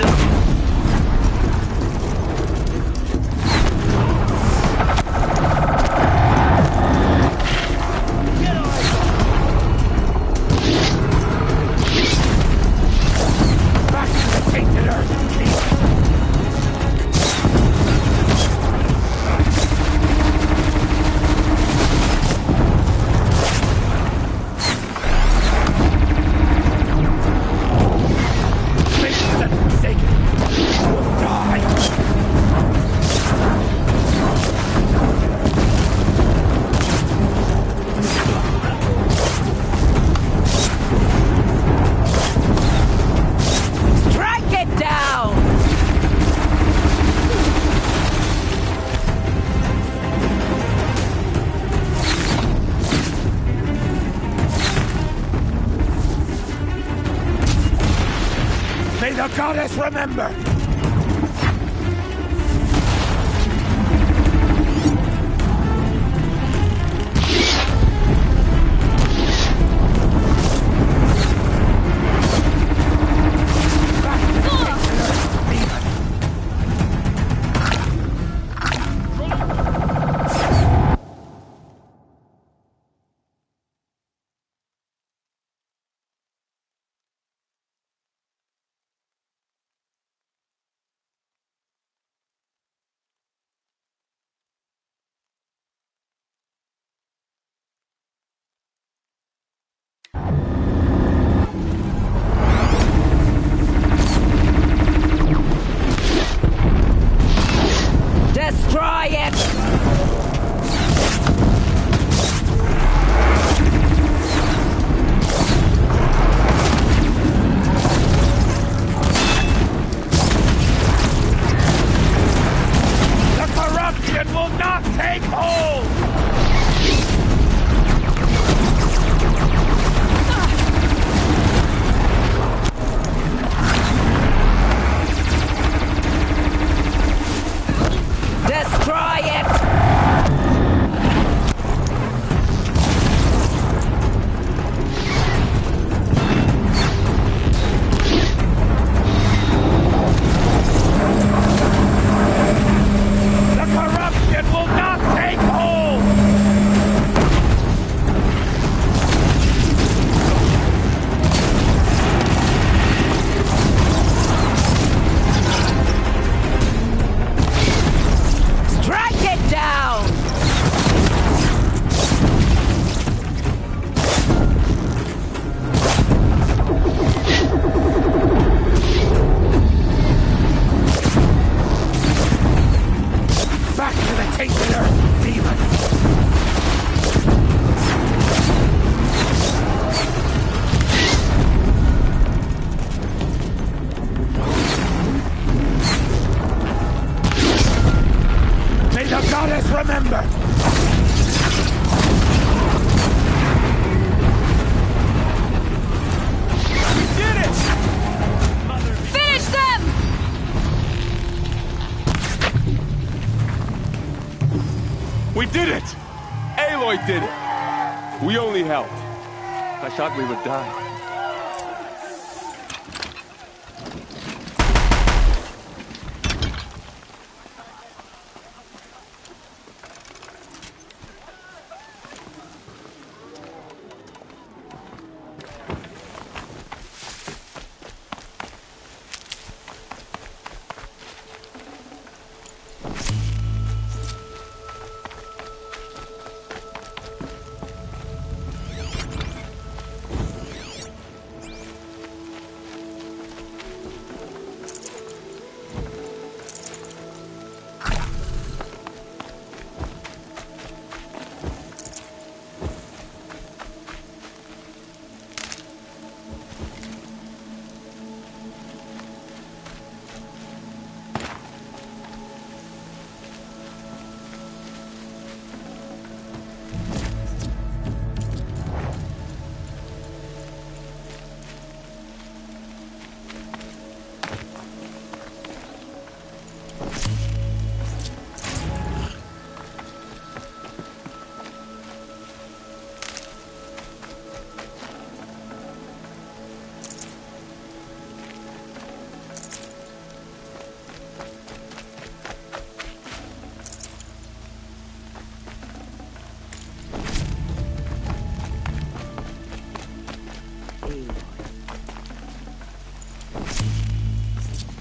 May the goddess remember! Aloy did it! We only helped. I thought we would die.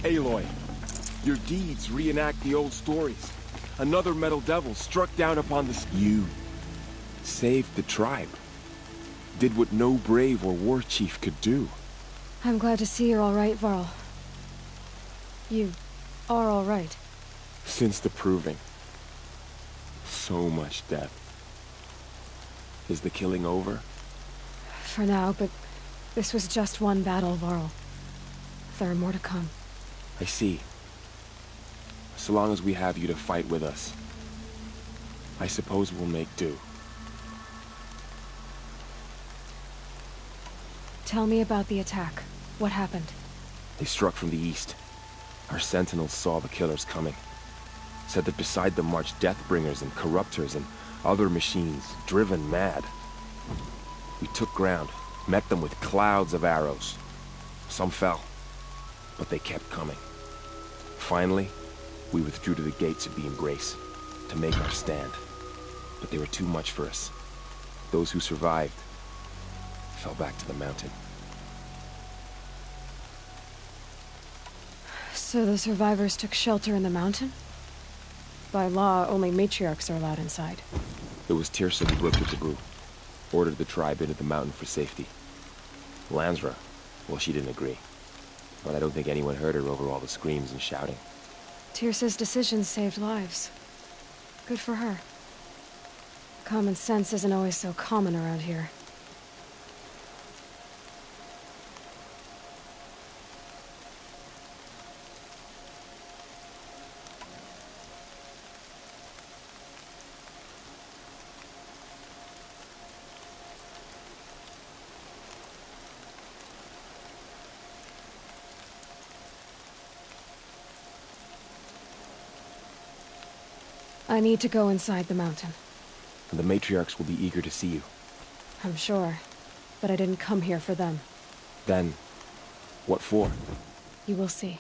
Aloy, your deeds reenact the old stories. Another metal devil struck down upon the... You saved the tribe. Did what no brave or war chief could do. I'm glad to see you're all right, Varl. You are all right. Since the proving. So much death. Is the killing over? For now, but this was just one battle, Varl. There are more to come. I see. So long as we have you to fight with us, I suppose we'll make do. Tell me about the attack. What happened? They struck from the east. Our sentinels saw the killers coming. Said that beside them marched Deathbringers and Corruptors and other machines, driven mad. We took ground, met them with clouds of arrows. Some fell, but they kept coming. Finally, we withdrew to the gates of the Embrace to make our stand. But they were too much for us. Those who survived fell back to the mountain. So the survivors took shelter in the mountain? By law, only matriarchs are allowed inside. It was Tirsa who broke the taboo. Ordered the tribe into the mountain for safety. Lansra, well, she didn't agree. But I don't think anyone heard her over all the screams and shouting. Tirsa's decisions saved lives. Good for her. Common sense isn't always so common around here. I need to go inside the mountain. And the matriarchs will be eager to see you. I'm sure, but I didn't come here for them. Then, what for? You will see.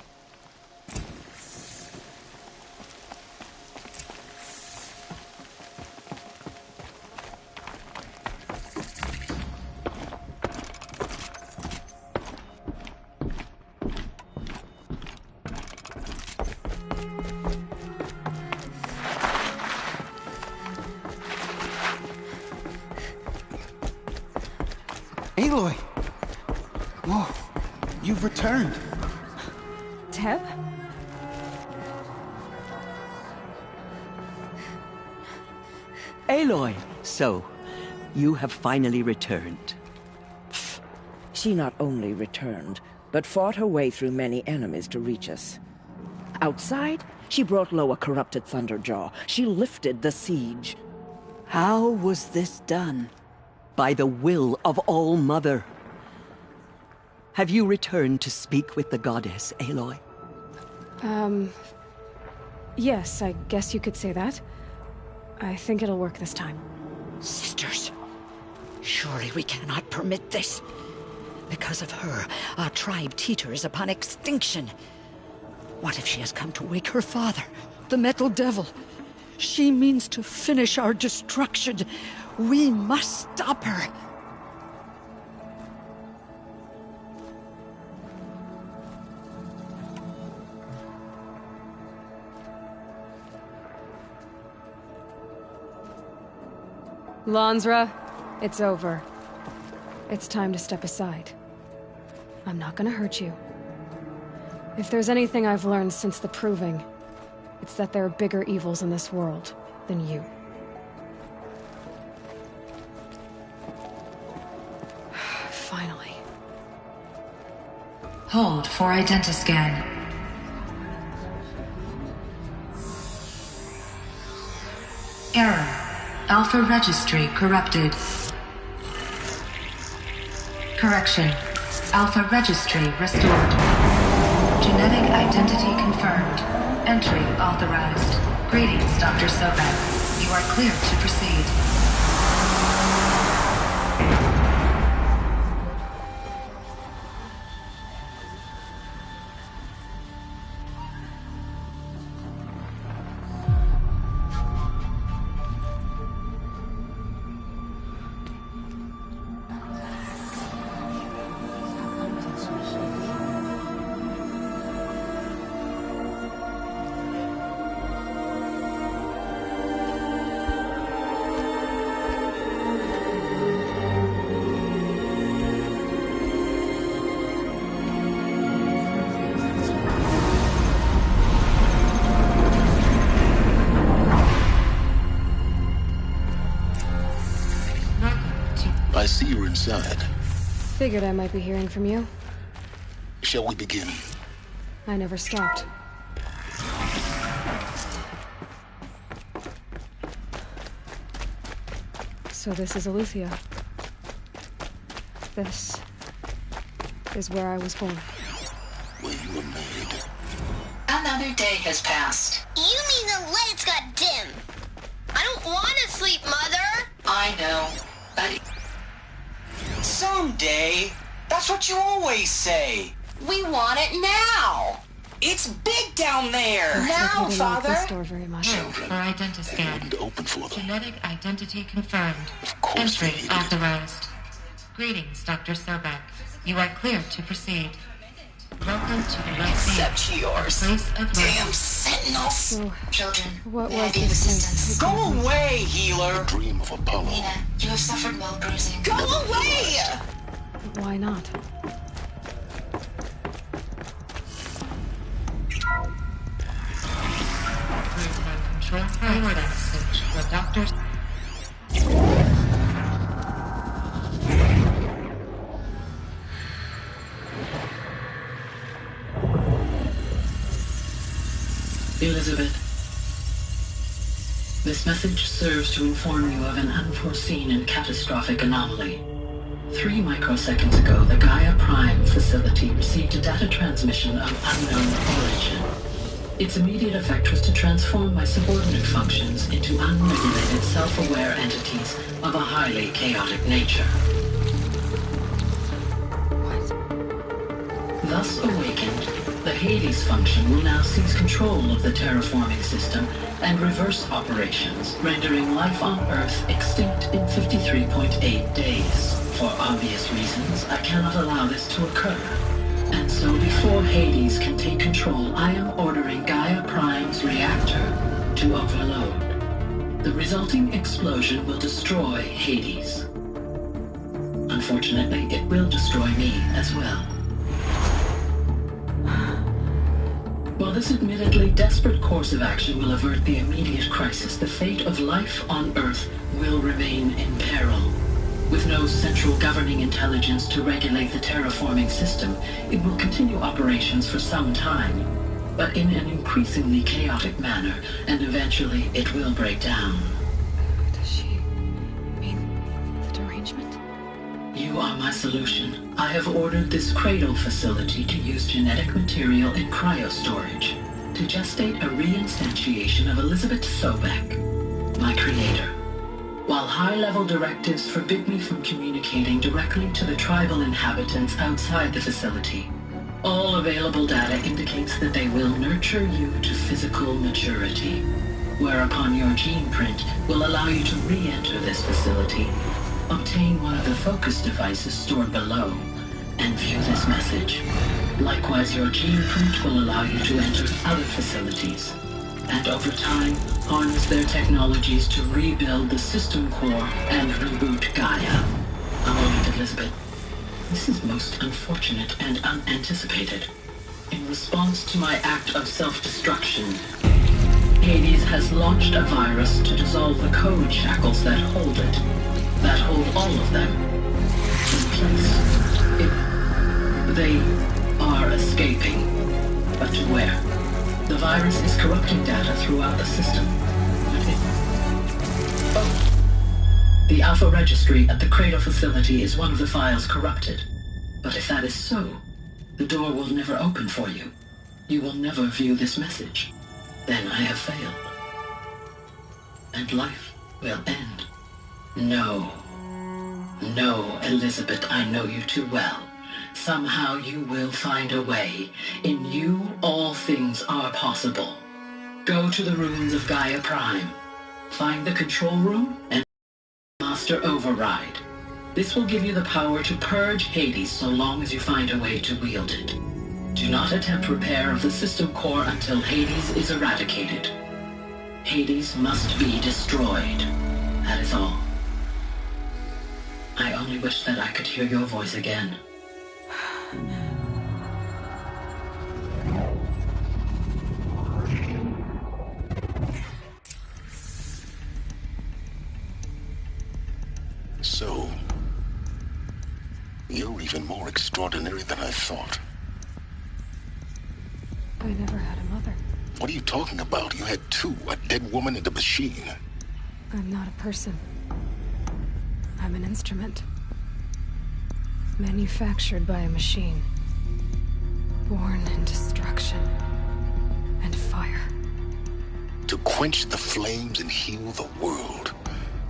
Aloy! Whoa, you've returned. Teb? Aloy, so, you have finally returned. She not only returned, but fought her way through many enemies to reach us. Outside, she brought low a corrupted Thunderjaw. She lifted the siege. How was this done? By the will of All-Mother. Have you returned to speak with the goddess, Aloy? Yes, I guess you could say that. I think it'll work this time. Surely we cannot permit this. Because of her, our tribe teeters upon extinction. What if she has come to wake her father, the Metal Devil? She means to finish our destruction. We must stop her. Lansra, it's over. It's time to step aside. I'm not gonna hurt you. If there's anything I've learned since the Proving, it's that there are bigger evils in this world than you. Finally. Hold for identiscan. Error. Alpha registry corrupted. Correction. Alpha registry restored. Genetic identity confirmed. Entry authorized. Greetings, Dr. Sobek. You are cleared to proceed. I see you're inside. Figured I might be hearing from you. Shall we begin? I never stopped. So this is Eleuthia. This is where I was born. Where you were made. Another day has passed. You mean the lights got dim? I don't want to sleep, Mother! I know, but... Someday. That's what you always say. We want it now! It's big down there! Now, Father! This door very much. Hold for identiscan. Wouldn't open for them. Genetic identity confirmed. Of course they Entry needed it. authorized. Greetings, Dr. Sobek. You are cleared to proceed. Welcome to the Red Except yours. Place of Damn life. sentinels! So, Children, what may I was be of this assistance? Go away, healer! Dream of Apollo. Nina, you have suffered mild bruising. Go away! Why not? Control forward message for Dr. Elizabeth, this message serves to inform you of an unforeseen and catastrophic anomaly. 3 microseconds ago, the Gaia Prime facility received a data transmission of unknown origin. Its immediate effect was to transform my subordinate functions into unregulated, self-aware entities of a highly chaotic nature. Thus awakened, the Hades function will now seize control of the terraforming system and reverse operations, rendering life on Earth extinct in 53.8 days. For obvious reasons, I cannot allow this to occur. And so before Hades can take control, I am ordering Gaia Prime's reactor to overload. The resulting explosion will destroy Hades. Unfortunately, it will destroy me as well. While this admittedly desperate course of action will avert the immediate crisis, the fate of life on Earth will remain in peril. With no central governing intelligence to regulate the terraforming system, it will continue operations for some time, but in an increasingly chaotic manner, and eventually it will break down. Does she mean the derangement? You are my solution. I have ordered this cradle facility to use genetic material in cryostorage to gestate a reinstantiation of Elizabeth Sobek, my creator. While high-level directives forbid me from communicating directly to the tribal inhabitants outside the facility, all available data indicates that they will nurture you to physical maturity, whereupon your gene print will allow you to re-enter this facility, obtain one of the focus devices stored below, and view this message. Likewise, your gene print will allow you to enter other facilities, and over time, harness their technologies to rebuild the system core and reboot Gaia. A moment, Elizabeth. This is most unfortunate and unanticipated. In response to my act of self-destruction, Hades has launched a virus to dissolve the code shackles that hold it, that hold all of them in place. They are escaping, but to where? The virus is corrupting data throughout the system. The Alpha Registry at the Cradle facility is one of the files corrupted. But if that is so, the door will never open for you. You will never view this message. Then I have failed. And life will end. No. No, Elizabeth, I know you too well. Somehow you will find a way. In you, all things are possible. Go to the ruins of Gaia Prime. Find the control room and master override. This will give you the power to purge Hades so long as you find a way to wield it. Do not attempt repair of the system core until Hades is eradicated. Hades must be destroyed. That is all. I only wish that I could hear your voice again. So, you're even more extraordinary than I thought. I never had a mother. What are you talking about? You had two, a dead woman and a machine. I'm not a person. I'm an instrument. Manufactured by a machine. Born in destruction and fire. To quench the flames and heal the world.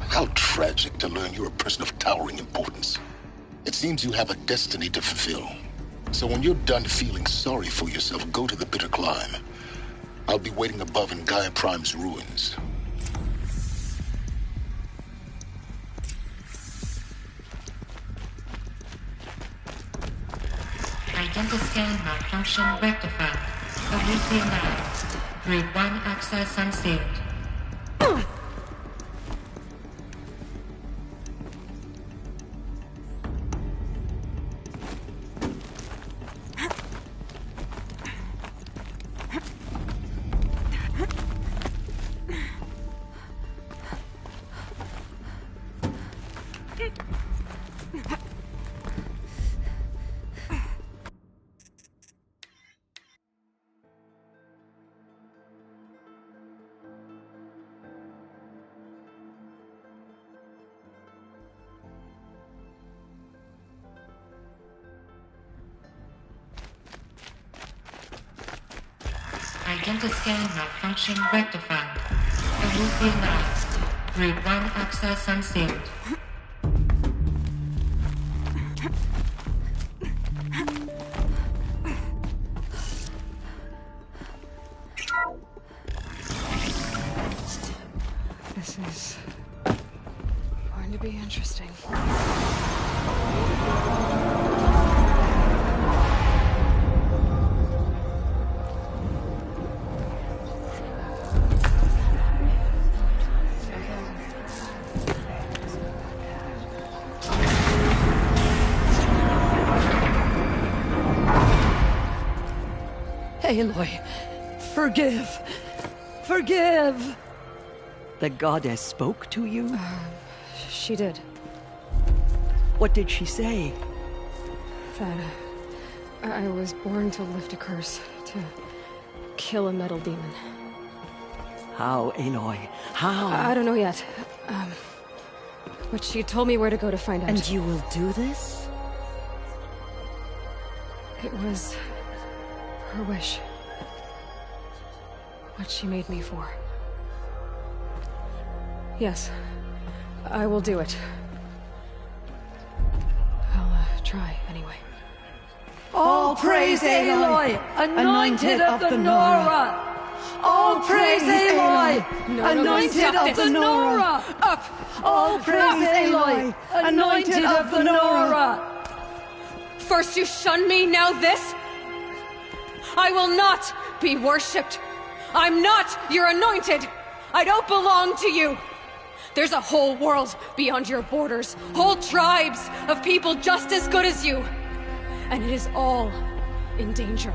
How tragic to learn you're a person of towering importance. It seems you have a destiny to fulfill. So when you're done feeling sorry for yourself, go to the bitter climb. I'll be waiting above in Gaia Prime's ruins. Identiscan malfunction rectified. Obliquely now. Group 1 access unsealed. Identiscan malfunction rectified. Obliquely now. Group 1 access unsealed. This is going to be interesting. Aloy, forgive! Forgive! The goddess spoke to you? She did. What did she say? That I was born to lift a curse, to kill a metal demon. How, Aloy? How? I don't know yet. But she told me where to go to find out. And you will do this? It was her wish. What she made me for. Yes. I will do it. I'll, try, anyway. All praise Aloy, anointed of the Nora! All praise Aloy, anointed of the Nora! Up! All praise Aloy, anointed of the Nora! First you shun me, now this? I will not be worshipped. I'm not your anointed. I don't belong to you. There's a whole world beyond your borders, whole tribes of people just as good as you. And it is all in danger.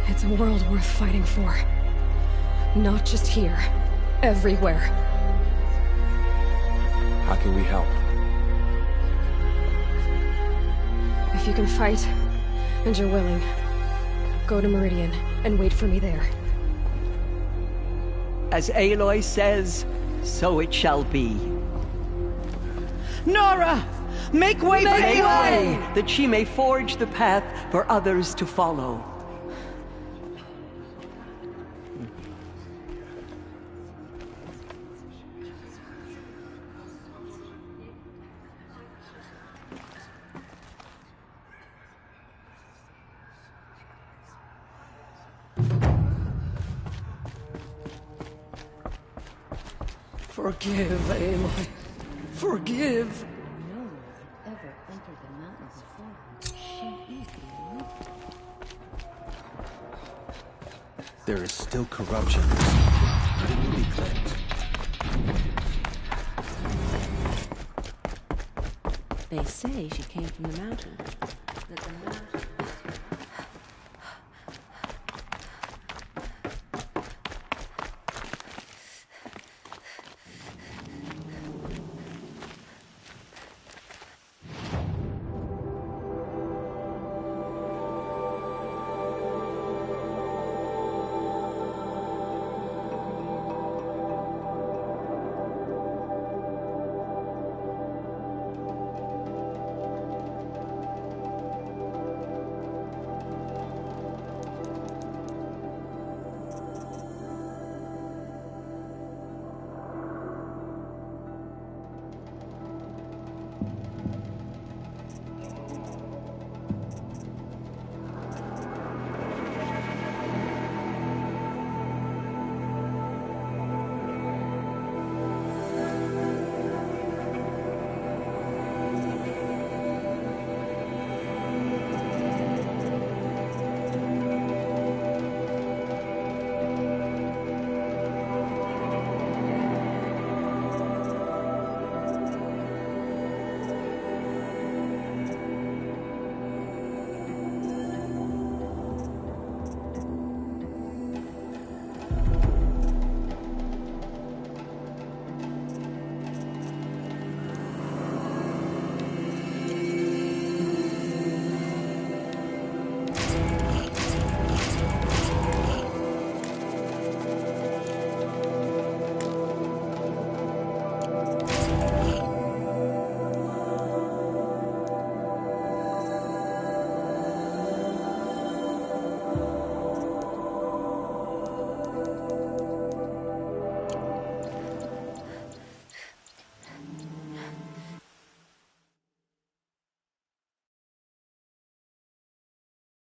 It's a world worth fighting for. Not just here, everywhere. How can we help? If you can fight, and you're willing, go to Meridian and wait for me there. As Aloy says, so it shall be. Nora! Make way for Make Aloy! way, that she may forge the path for others to follow. Forgive, Aloy. Forgive. No one has ever entered the mountain before. She easily There is still corruption. But it will be cleansed. They say she came from the mountain. That the mountain...